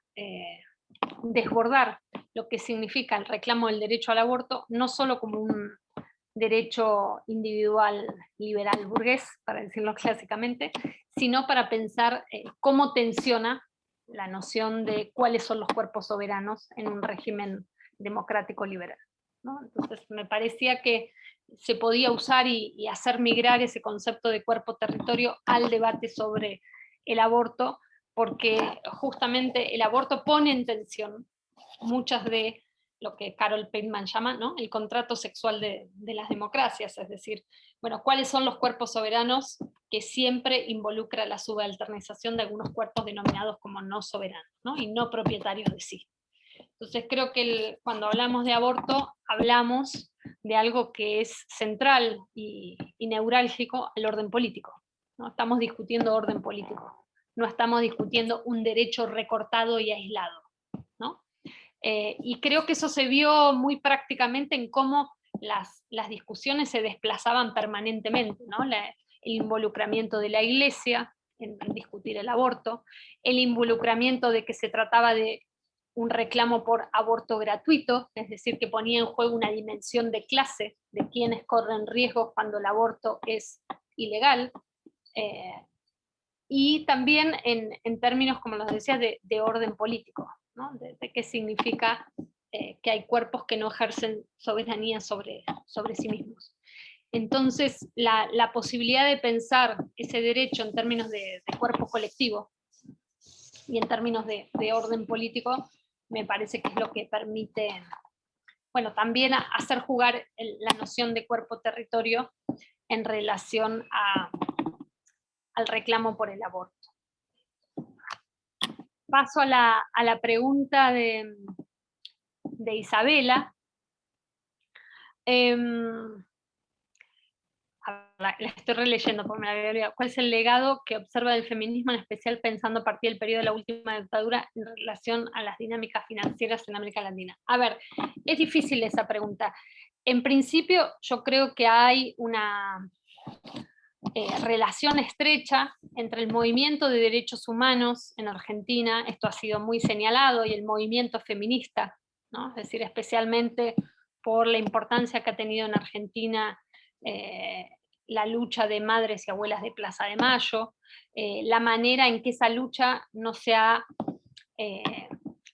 desbordar lo que significa el reclamo del derecho al aborto, no solo como un derecho individual liberal burgués, para decirlo clásicamente, sino para pensar cómo tensiona la noción de cuáles son los cuerpos soberanos en un régimen democrático liberal, ¿no? Entonces me parecía que se podía usar y hacer migrar ese concepto de cuerpo-territorio al debate sobre el aborto, porque justamente el aborto pone en tensión muchas de lo que Carol Pateman llama, ¿no?, el contrato sexual de las democracias, es decir, bueno, cuáles son los cuerpos soberanos que siempre involucra la subalternización de algunos cuerpos denominados como no soberanos, ¿no?, y no propietarios de sí. Entonces creo que cuando hablamos de aborto, hablamos de algo que es central y neurálgico al orden político, ¿no? Estamos discutiendo orden político, no estamos discutiendo un derecho recortado y aislado, ¿no? Y creo que eso se vio muy prácticamente en cómo las discusiones se desplazaban permanentemente, ¿no? El involucramiento de la Iglesia en discutir el aborto, el involucramiento de que se trataba de un reclamo por aborto gratuito, es decir, que ponía en juego una dimensión de clase, de quienes corren riesgos cuando el aborto es ilegal, y también en términos, como los decía, de orden político, ¿no? De qué significa que hay cuerpos que no ejercen soberanía sobre sí mismos. Entonces, la posibilidad de pensar ese derecho en términos de cuerpo colectivo y en términos de orden político, me parece que es lo que permite, bueno, también hacer jugar la noción de cuerpo-territorio en relación al reclamo por el aborto. Paso a la pregunta de Isabela. La estoy releyendo porque me la había olvidado. ¿Cuál es el legado que observa del feminismo, en especial pensando a partir del periodo de la última dictadura en relación a las dinámicas financieras en América Latina? A ver, es difícil esa pregunta. En principio, yo creo que hay una relación estrecha entre el movimiento de derechos humanos en Argentina, esto ha sido muy señalado, y el movimiento feminista, ¿no? Es decir, especialmente por la importancia que ha tenido en Argentina la lucha de madres y abuelas de Plaza de Mayo, la manera en que esa lucha no se ha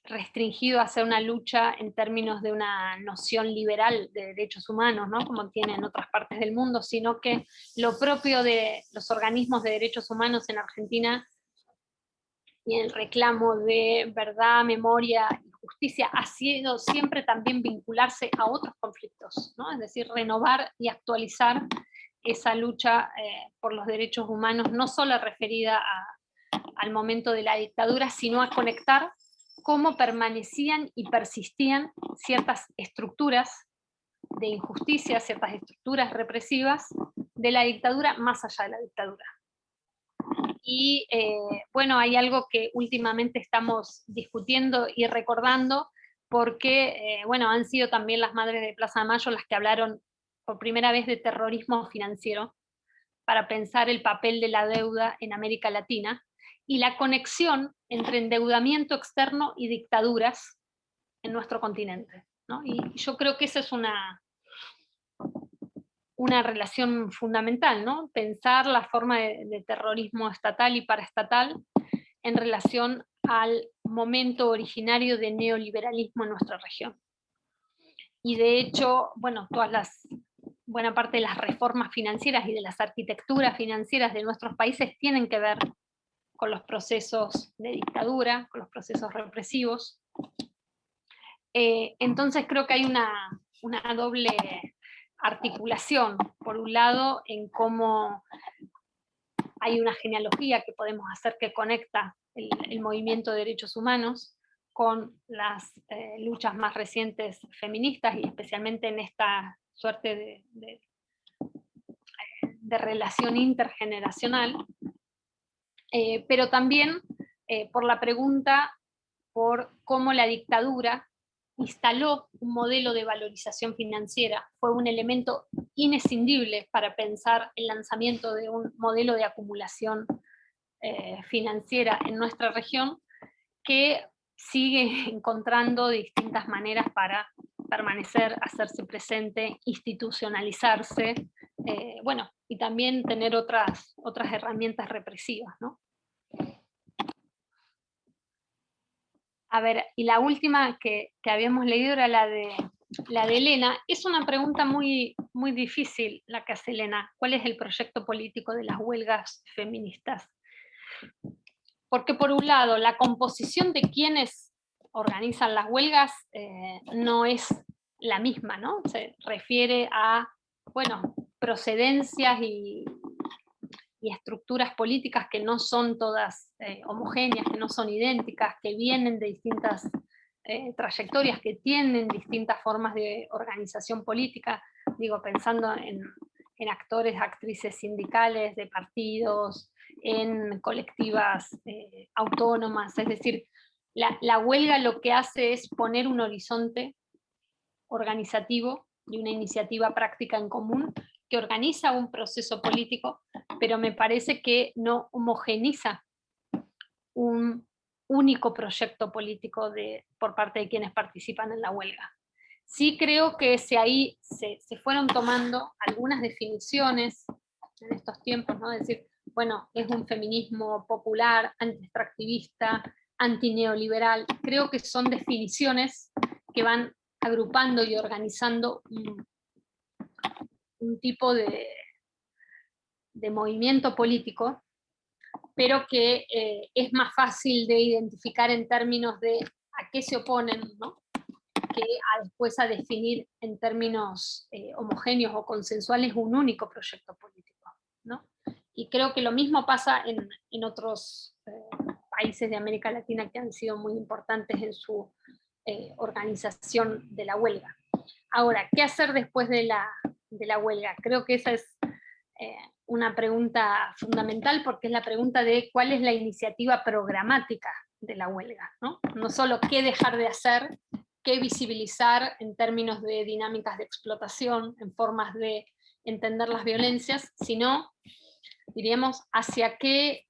restringido a hacer una lucha en términos de una noción liberal de derechos humanos, ¿no?, como tiene en otras partes del mundo, sino que lo propio de los organismos de derechos humanos en Argentina y el reclamo de verdad, memoria y justicia ha sido siempre también vincularse a otros conflictos, ¿no? Es decir, renovar y actualizar esa lucha por los derechos humanos, no solo referida al momento de la dictadura, sino a conectar cómo permanecían y persistían ciertas estructuras de injusticia, ciertas estructuras represivas de la dictadura más allá de la dictadura. Y bueno, hay algo que últimamente estamos discutiendo y recordando, porque bueno, han sido también las madres de Plaza de Mayo las que hablaron por primera vez de terrorismo financiero para pensar el papel de la deuda en América Latina y la conexión entre endeudamiento externo y dictaduras en nuestro continente, ¿no? Y yo creo que esa es una relación fundamental, ¿no? Pensar la forma de terrorismo estatal y paraestatal en relación al momento originario de neoliberalismo en nuestra región. Y de hecho, bueno, buena parte de las reformas financieras y de las arquitecturas financieras de nuestros países tienen que ver con los procesos de dictadura, con los procesos represivos. Entonces creo que hay una doble articulación, por un lado, en cómo hay una genealogía que podemos hacer que conecta el movimiento de derechos humanos con las luchas más recientes feministas, y especialmente en esta suerte relación intergeneracional, pero también por la pregunta por cómo la dictadura instaló un modelo de valorización financiera, fue un elemento inescindible para pensar el lanzamiento de un modelo de acumulación financiera en nuestra región, que sigue encontrando distintas maneras para permanecer, hacerse presente, institucionalizarse, bueno, y también tener otras herramientas represivas, ¿no? A ver, y la última que habíamos leído era la de Elena. Es una pregunta muy, muy difícil la que hace Elena. ¿Cuál es el proyecto político de las huelgas feministas? Porque por un lado, la composición de quienes organizan las huelgas no es la misma, ¿no? Se refiere a, bueno, procedencias y estructuras políticas que no son todas homogéneas, que no son idénticas, que vienen de distintas trayectorias, que tienen distintas formas de organización política, digo, pensando en actores, actrices sindicales, de partidos, en colectivas autónomas, es decir, la huelga lo que hace es poner un horizonte organizativo y una iniciativa práctica en común que organiza un proceso político, pero me parece que no homogeniza un único proyecto político por parte de quienes participan en la huelga. Sí creo que ahí se fueron tomando algunas definiciones en estos tiempos, ¿no? Es decir, bueno, es un feminismo popular, anti-extractivista, antineoliberal. Creo que son definiciones que van agrupando y organizando un tipo de movimiento político, pero que es más fácil de identificar en términos de a qué se oponen, ¿no? Que después a definir en términos homogéneos o consensuales un único proyecto político, ¿no? Y creo que lo mismo pasa en otros países de América Latina que han sido muy importantes en su organización de la huelga. Ahora, ¿qué hacer después de la huelga? Creo que esa es una pregunta fundamental, porque es la pregunta de cuál es la iniciativa programática de la huelga, ¿no? No solo qué dejar de hacer, qué visibilizar en términos de dinámicas de explotación, en formas de entender las violencias, sino, diríamos, hacia qué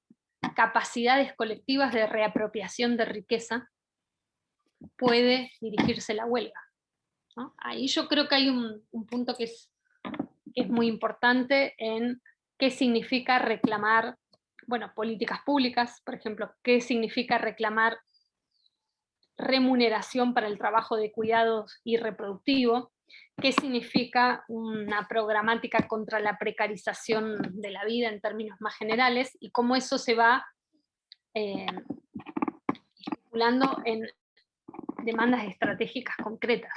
capacidades colectivas de reapropiación de riqueza puede dirigirse la huelga, ¿no? Ahí yo creo que hay un punto que es muy importante en qué significa reclamar, bueno, políticas públicas, por ejemplo, qué significa reclamar remuneración para el trabajo de cuidados y reproductivo, qué significa una programática contra la precarización de la vida en términos más generales, y cómo eso se va estipulando en demandas estratégicas concretas,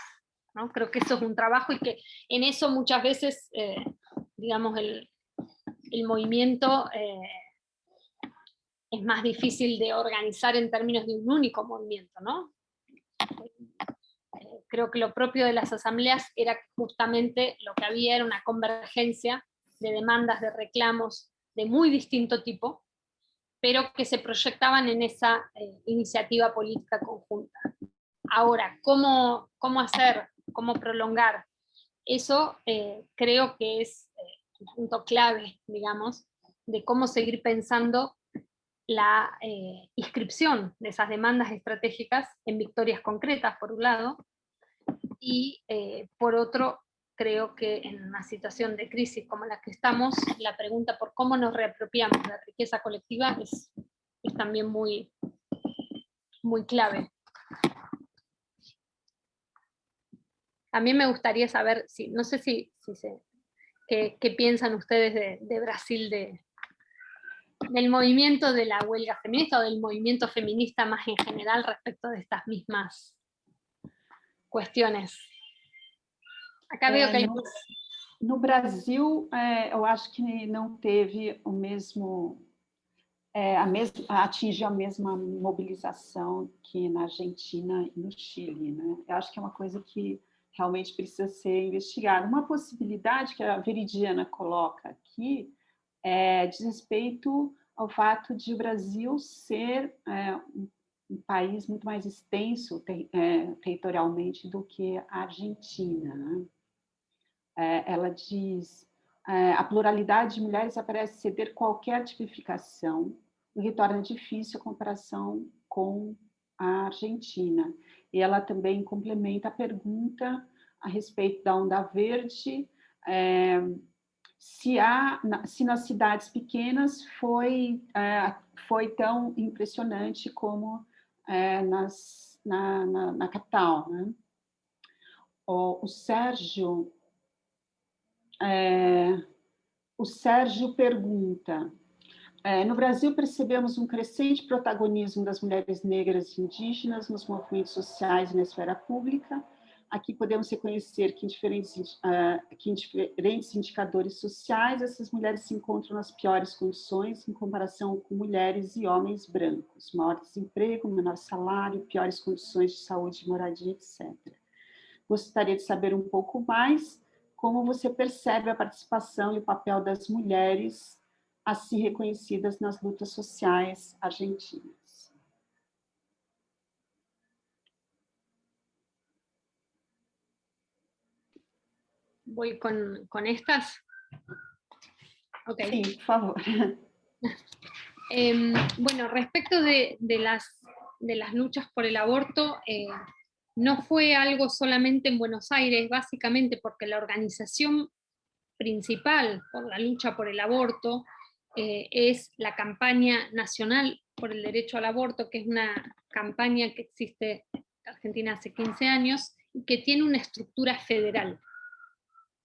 ¿no? Creo que eso es un trabajo y que en eso muchas veces, digamos, el movimiento es más difícil de organizar en términos de un único movimiento, ¿no? Creo que lo propio de las asambleas era justamente lo que había era una convergencia de demandas, de reclamos de muy distinto tipo, pero que se proyectaban en esa iniciativa política conjunta. Ahora, ¿cómo hacer, cómo prolongar? Eso creo que es un punto clave, digamos, de cómo seguir pensando la inscripción de esas demandas estratégicas en victorias concretas, por un lado, y por otro, creo que en una situación de crisis como la que estamos, la pregunta por cómo nos reapropiamos la riqueza colectiva es también muy, muy clave. A mí me gustaría saber, no sé qué piensan ustedes de Brasil, del movimiento de la huelga feminista o del movimiento feminista más en general respecto de estas mismas cuestiones. Acá veo que hay... No Brasil, eu acho que não teve o mesmo... atingiu a mesma mobilização que na Argentina e no Chile, né? Eu acho que é uma coisa que realmente precisa ser investigado. Uma possibilidade que a Veridiana coloca aqui diz respeito ao fato de o Brasil ser um país muito mais extenso territorialmente do que a Argentina, né? Ela diz: a pluralidade de mulheres aparece ceder qualquer tipificação, o que torna difícil a comparação com a Argentina. E ela também complementa a pergunta a respeito da onda verde, se nas cidades pequenas foi tão impressionante como na capital, né? O Sérgio pergunta: no Brasil percebemos um crescente protagonismo das mulheres negras e indígenas nos movimentos sociais e na esfera pública. Aqui podemos reconhecer que em diferentes indicadores sociais, essas mulheres se encontram nas piores condições em comparação com mulheres e homens brancos. Maior desemprego, menor salário, piores condições de saúde, moradia, etc. Gostaria de saber um pouco mais como você percebe a participação e o papel das mulheres assim reconhecidas nas lutas sociais argentinas. ¿Voy con estas? Ok. Sí, por favor. Bueno, respecto de las luchas por el aborto, no fue algo solamente en Buenos Aires, básicamente porque la organización principal por la lucha por el aborto es la campaña nacional por el derecho al aborto, que es una campaña que existe en Argentina hace 15 años y que tiene una estructura federal,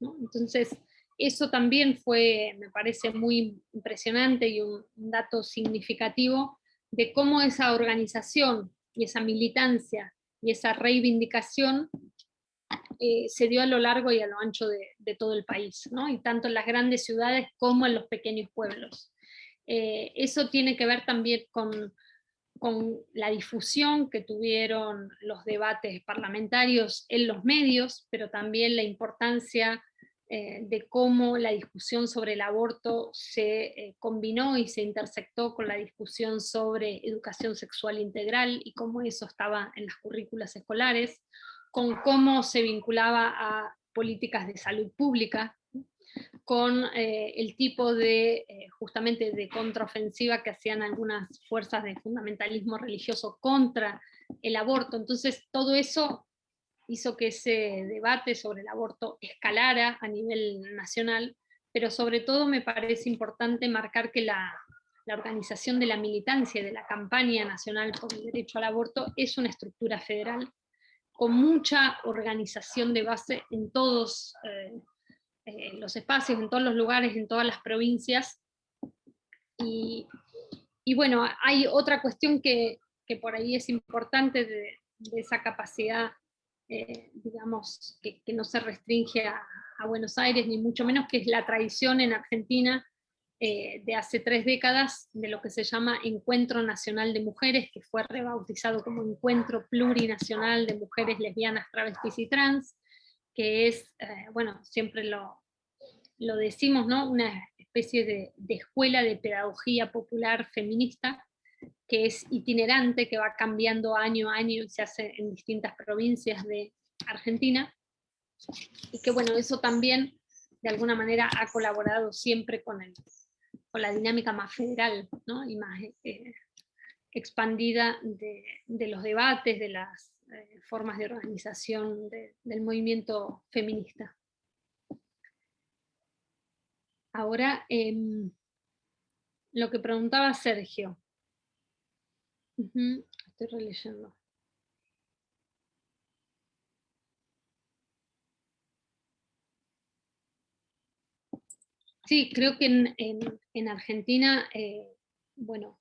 ¿no? Entonces, eso también fue, me parece muy impresionante y un dato significativo de cómo esa organización y esa militancia y esa reivindicación se dio a lo largo y a lo ancho de todo el país, ¿no? Y tanto en las grandes ciudades como en los pequeños pueblos. Eso tiene que ver también con la difusión que tuvieron los debates parlamentarios en los medios, pero también la importancia de cómo la discusión sobre el aborto se combinó y se intersectó con la discusión sobre educación sexual integral y cómo eso estaba en las currículas escolares, con cómo se vinculaba a políticas de salud pública, con el tipo de, justamente, de contraofensiva que hacían algunas fuerzas de fundamentalismo religioso contra el aborto. Entonces, todo eso hizo que ese debate sobre el aborto escalara a nivel nacional, pero sobre todo me parece importante marcar que la organización de la militancia y de la campaña nacional por el derecho al aborto es una estructura federal con mucha organización de base en todos los espacios, en todos los lugares, en todas las provincias. Y bueno, hay otra cuestión que por ahí es importante de esa capacidad, digamos, que no se restringe a Buenos Aires, ni mucho menos, que es la tradición en Argentina de hace 3 décadas de lo que se llama Encuentro Nacional de Mujeres, que fue rebautizado como Encuentro Plurinacional de Mujeres Lesbianas, Travestis y Trans, que es, bueno, siempre lo decimos, ¿no? Una especie de escuela de pedagogía popular feminista que es itinerante, que va cambiando año a año y se hace en distintas provincias de Argentina, y que bueno, eso también de alguna manera ha colaborado siempre con la dinámica más federal, ¿no? Y más expandida de los debates, de las formas de organización del movimiento feminista. Ahora, lo que preguntaba Sergio. Estoy releyendo. Sí, creo que en Argentina, bueno,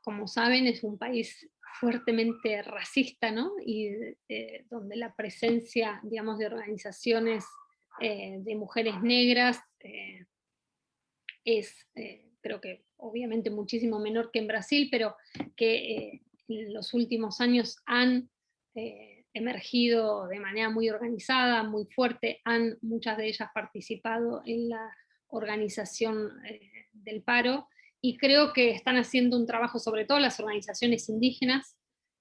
como saben, es un país fuertemente racista, ¿no? Y donde la presencia, digamos, de organizaciones de mujeres negras es, creo que obviamente muchísimo menor que en Brasil, pero que en los últimos años han emergido de manera muy organizada, muy fuerte, muchas de ellas participado en la organización del paro, y creo que están haciendo un trabajo, sobre todo las organizaciones indígenas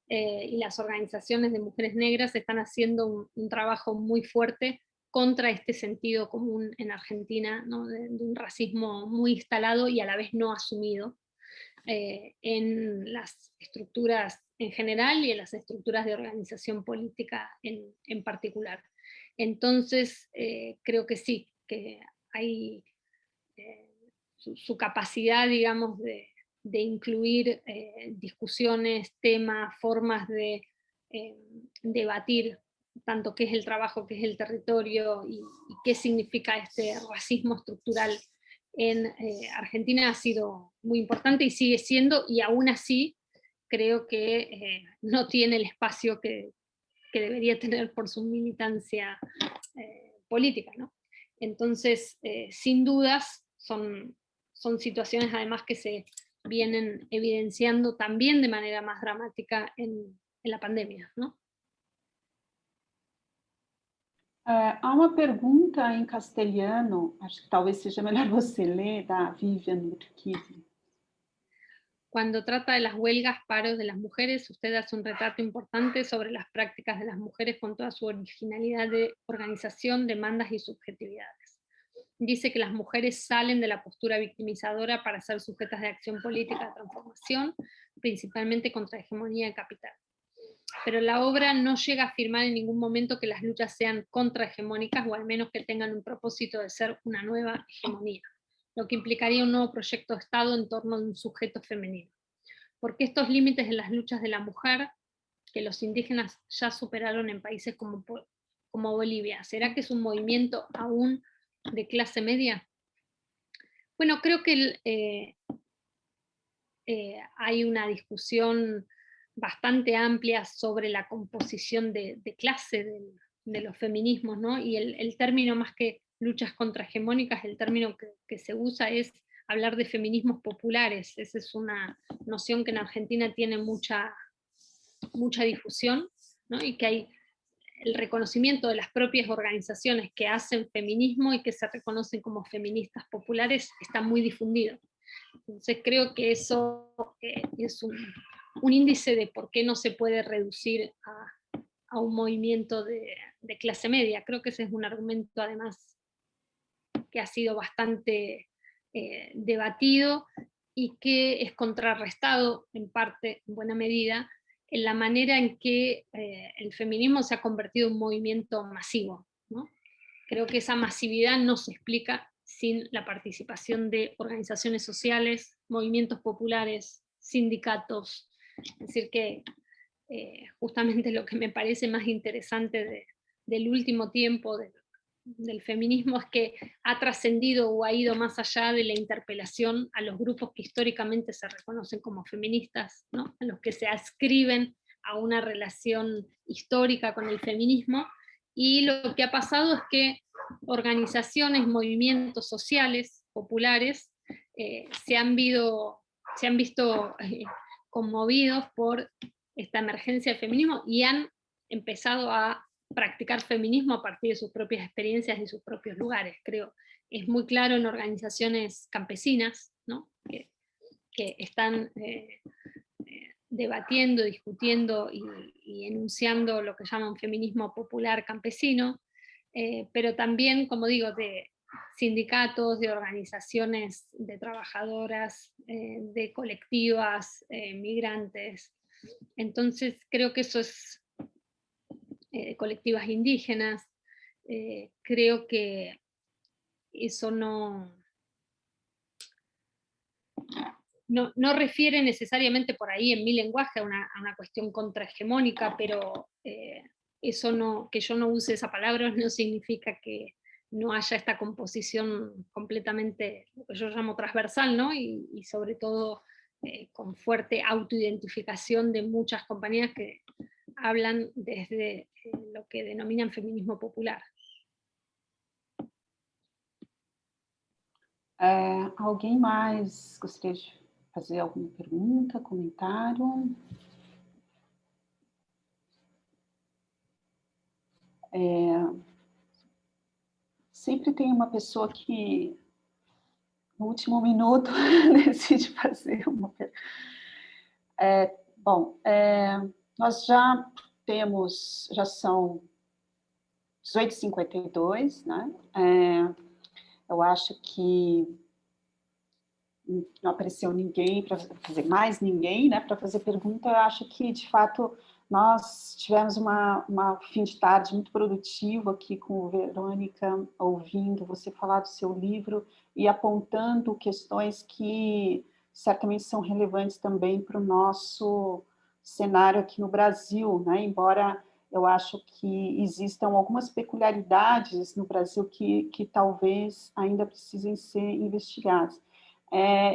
y las organizaciones de mujeres negras, están haciendo un trabajo muy fuerte contra este sentido común en Argentina, ¿no? de un racismo muy instalado y a la vez no asumido en las estructuras en general y en las estructuras de organización política en particular. Entonces, creo que sí, que hay su capacidad, digamos, de incluir discusiones, temas, formas de debatir tanto qué es el trabajo, qué es el territorio y qué significa este racismo estructural en Argentina ha sido muy importante y sigue siendo, y aún así creo que no tiene el espacio que debería tener por su militancia política, ¿no? Entonces, sin dudas, son situaciones además que se vienen evidenciando también de manera más dramática en la pandemia, ¿no? Há uma pergunta em castelhano, acho que talvez seja melhor você ler, da Vivian Urquiza. Cuando trata de las huelgas, paros de las mujeres, usted hace un retrato importante sobre las prácticas de las mujeres con toda su originalidad de organización, demandas y subjetividades. Dice que las mujeres salen de la postura victimizadora para ser sujetas de acción política de transformación, principalmente contra la hegemonía del capital. Pero la obra no llega a afirmar en ningún momento que las luchas sean contrahegemónicas o al menos que tengan un propósito de ser una nueva hegemonía, lo que implicaría un nuevo proyecto de Estado en torno de un sujeto femenino. Porque estos límites en las luchas de la mujer, que los indígenas ya superaron en países como Bolivia, ¿será que es un movimiento aún de clase media? Bueno, creo que hay una discusión bastante amplia sobre la composición de clase de los feminismos, ¿no? Y el término, más que luchas contrahegemónicas, el término que se usa es hablar de feminismos populares. Esa es una noción que en Argentina tiene mucha difusión, ¿no? Y que hay el reconocimiento de las propias organizaciones que hacen feminismo y que se reconocen como feministas populares está muy difundido. Entonces creo que eso es un índice de por qué no se puede reducir a un movimiento de clase media. Creo que ese es un argumento además que ha sido bastante debatido y que es contrarrestado en parte, en buena medida, en la manera en que el feminismo se ha convertido en un movimiento masivo, ¿no? Creo que esa masividad no se explica sin la participación de organizaciones sociales, movimientos populares, sindicatos. Es decir, que justamente lo que me parece más interesante del último tiempo del feminismo es que ha trascendido o ha ido más allá de la interpelación a los grupos que históricamente se reconocen como feministas, ¿no? A los que se adscriben a una relación histórica con el feminismo, y lo que ha pasado es que organizaciones, movimientos sociales, populares, se han visto conmovidos por esta emergencia del feminismo y han empezado a practicar feminismo a partir de sus propias experiencias y sus propios lugares. Creo es muy claro en organizaciones campesinas, ¿no? que están debatiendo, discutiendo y enunciando lo que llaman feminismo popular campesino, pero también, como digo, de sindicatos, de organizaciones de trabajadoras, de colectivas, migrantes. Entonces creo que eso es colectivas indígenas, creo que eso no refiere necesariamente por ahí en mi lenguaje a una cuestión contrahegemónica, pero eso no, que yo no use esa palabra no significa que no haya esta composición completamente, lo que yo llamo transversal, ¿no? Y sobre todo con fuerte autoidentificación de muchas compañías que hablan desde lo que denominan feminismo popular. Alguém mais gostaria de fazer alguma pergunta, comentário? Sempre tem uma pessoa que, no último minuto, decide fazer uma pergunta. Nós já são 18h52, né? Eu acho que não apareceu ninguém para fazer, mais ninguém, né, para fazer pergunta. Eu acho que, de fato, nós tivemos uma fim de tarde muito produtivo aqui com a Verônica, ouvindo você falar do seu livro e apontando questões que certamente são relevantes também para o nosso cenário aqui no Brasil, né? Embora eu acho que existam algumas peculiaridades no Brasil que talvez ainda precisem ser investigadas.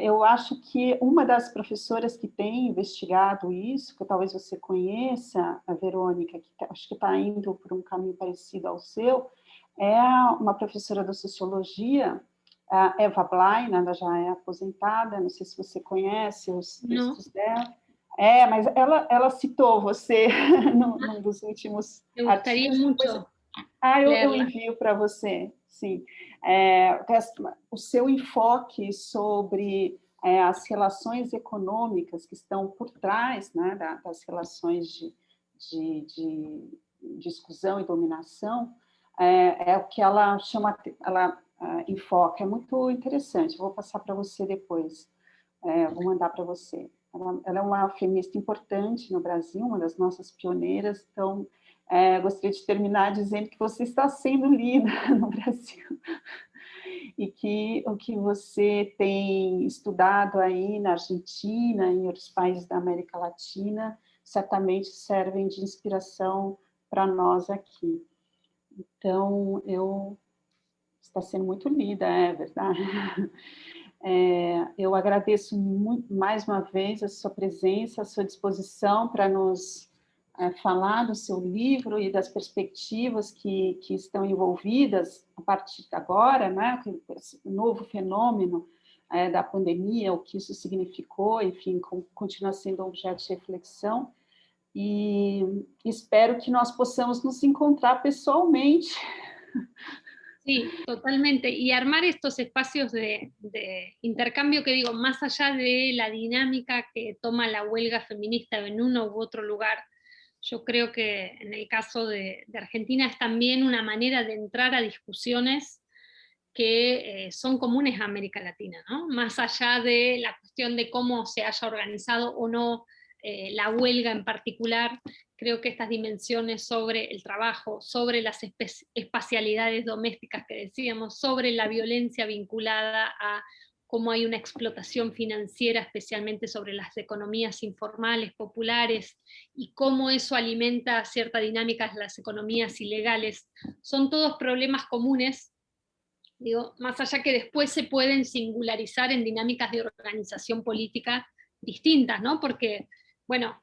Eu acho que uma das professoras que tem investigado isso, que talvez você conheça, a Verônica, que acho que está indo por um caminho parecido ao seu, é uma professora da sociologia, a Eva Blein, ela já é aposentada, não sei se você conhece os textos dela. Mas ela citou você num dos últimos artigos. Muito. Eu envio para você, sim. O seu enfoque sobre as relações econômicas que estão por trás, né, das relações de exclusão e dominação, é o que ela chama, ela enfoca. É muito interessante, vou passar para você depois, vou mandar para você. Ela é uma feminista importante no Brasil, uma das nossas pioneiras, então gostaria de terminar dizendo que você está sendo lida no Brasil e que o que você tem estudado aí na Argentina e em outros países da América Latina certamente servem de inspiração para nós aqui. Então, está sendo muito lida, é verdade. Eu agradeço muito, mais uma vez, a sua presença, a sua disposição para nos falar do seu livro e das perspectivas que estão envolvidas a partir de agora, né? Esse novo fenômeno da pandemia, o que isso significou, enfim, continua sendo objeto de reflexão, e espero que nós possamos nos encontrar pessoalmente. Sí, totalmente. Y armar estos espacios de intercambio que digo, más allá de la dinámica que toma la huelga feminista en uno u otro lugar, yo creo que en el caso de Argentina es también una manera de entrar a discusiones que son comunes a América Latina, ¿no? Más allá de la cuestión de cómo se haya organizado o no la huelga en particular, creo que estas dimensiones sobre el trabajo, sobre las espacialidades domésticas que decíamos, sobre la violencia vinculada a cómo hay una explotación financiera, especialmente sobre las economías informales, populares, y cómo eso alimenta cierta dinámica de las economías ilegales, son todos problemas comunes. Digo, más allá que después se pueden singularizar en dinámicas de organización política distintas, ¿no? Porque, bueno,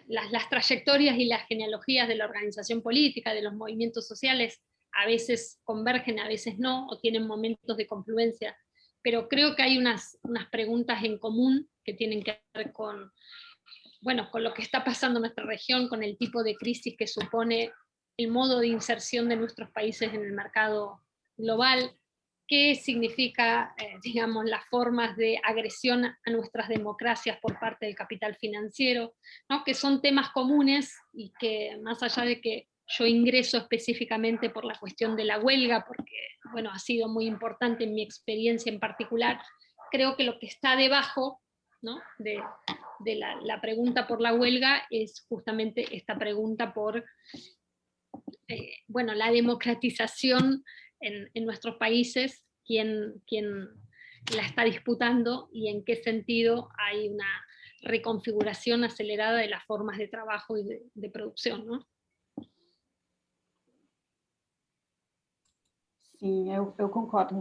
las trayectorias y las genealogías de la organización política, de los movimientos sociales, a veces convergen, a veces no, o tienen momentos de confluencia, pero creo que hay unas preguntas en común que tienen que ver con, bueno, con lo que está pasando en nuestra región, con el tipo de crisis que supone el modo de inserción de nuestros países en el mercado global, qué significa, digamos, las formas de agresión a nuestras democracias por parte del capital financiero, ¿no? Que son temas comunes y que más allá de que yo ingreso específicamente por la cuestión de la huelga, porque, bueno, ha sido muy importante en mi experiencia en particular, creo que lo que está debajo, ¿no? de la pregunta por la huelga es justamente esta pregunta por bueno, la democratización en nuestros países, quién la está disputando y en qué sentido hay una reconfiguración acelerada de las formas de trabajo y de producción, ¿no? Sim, eu concordo.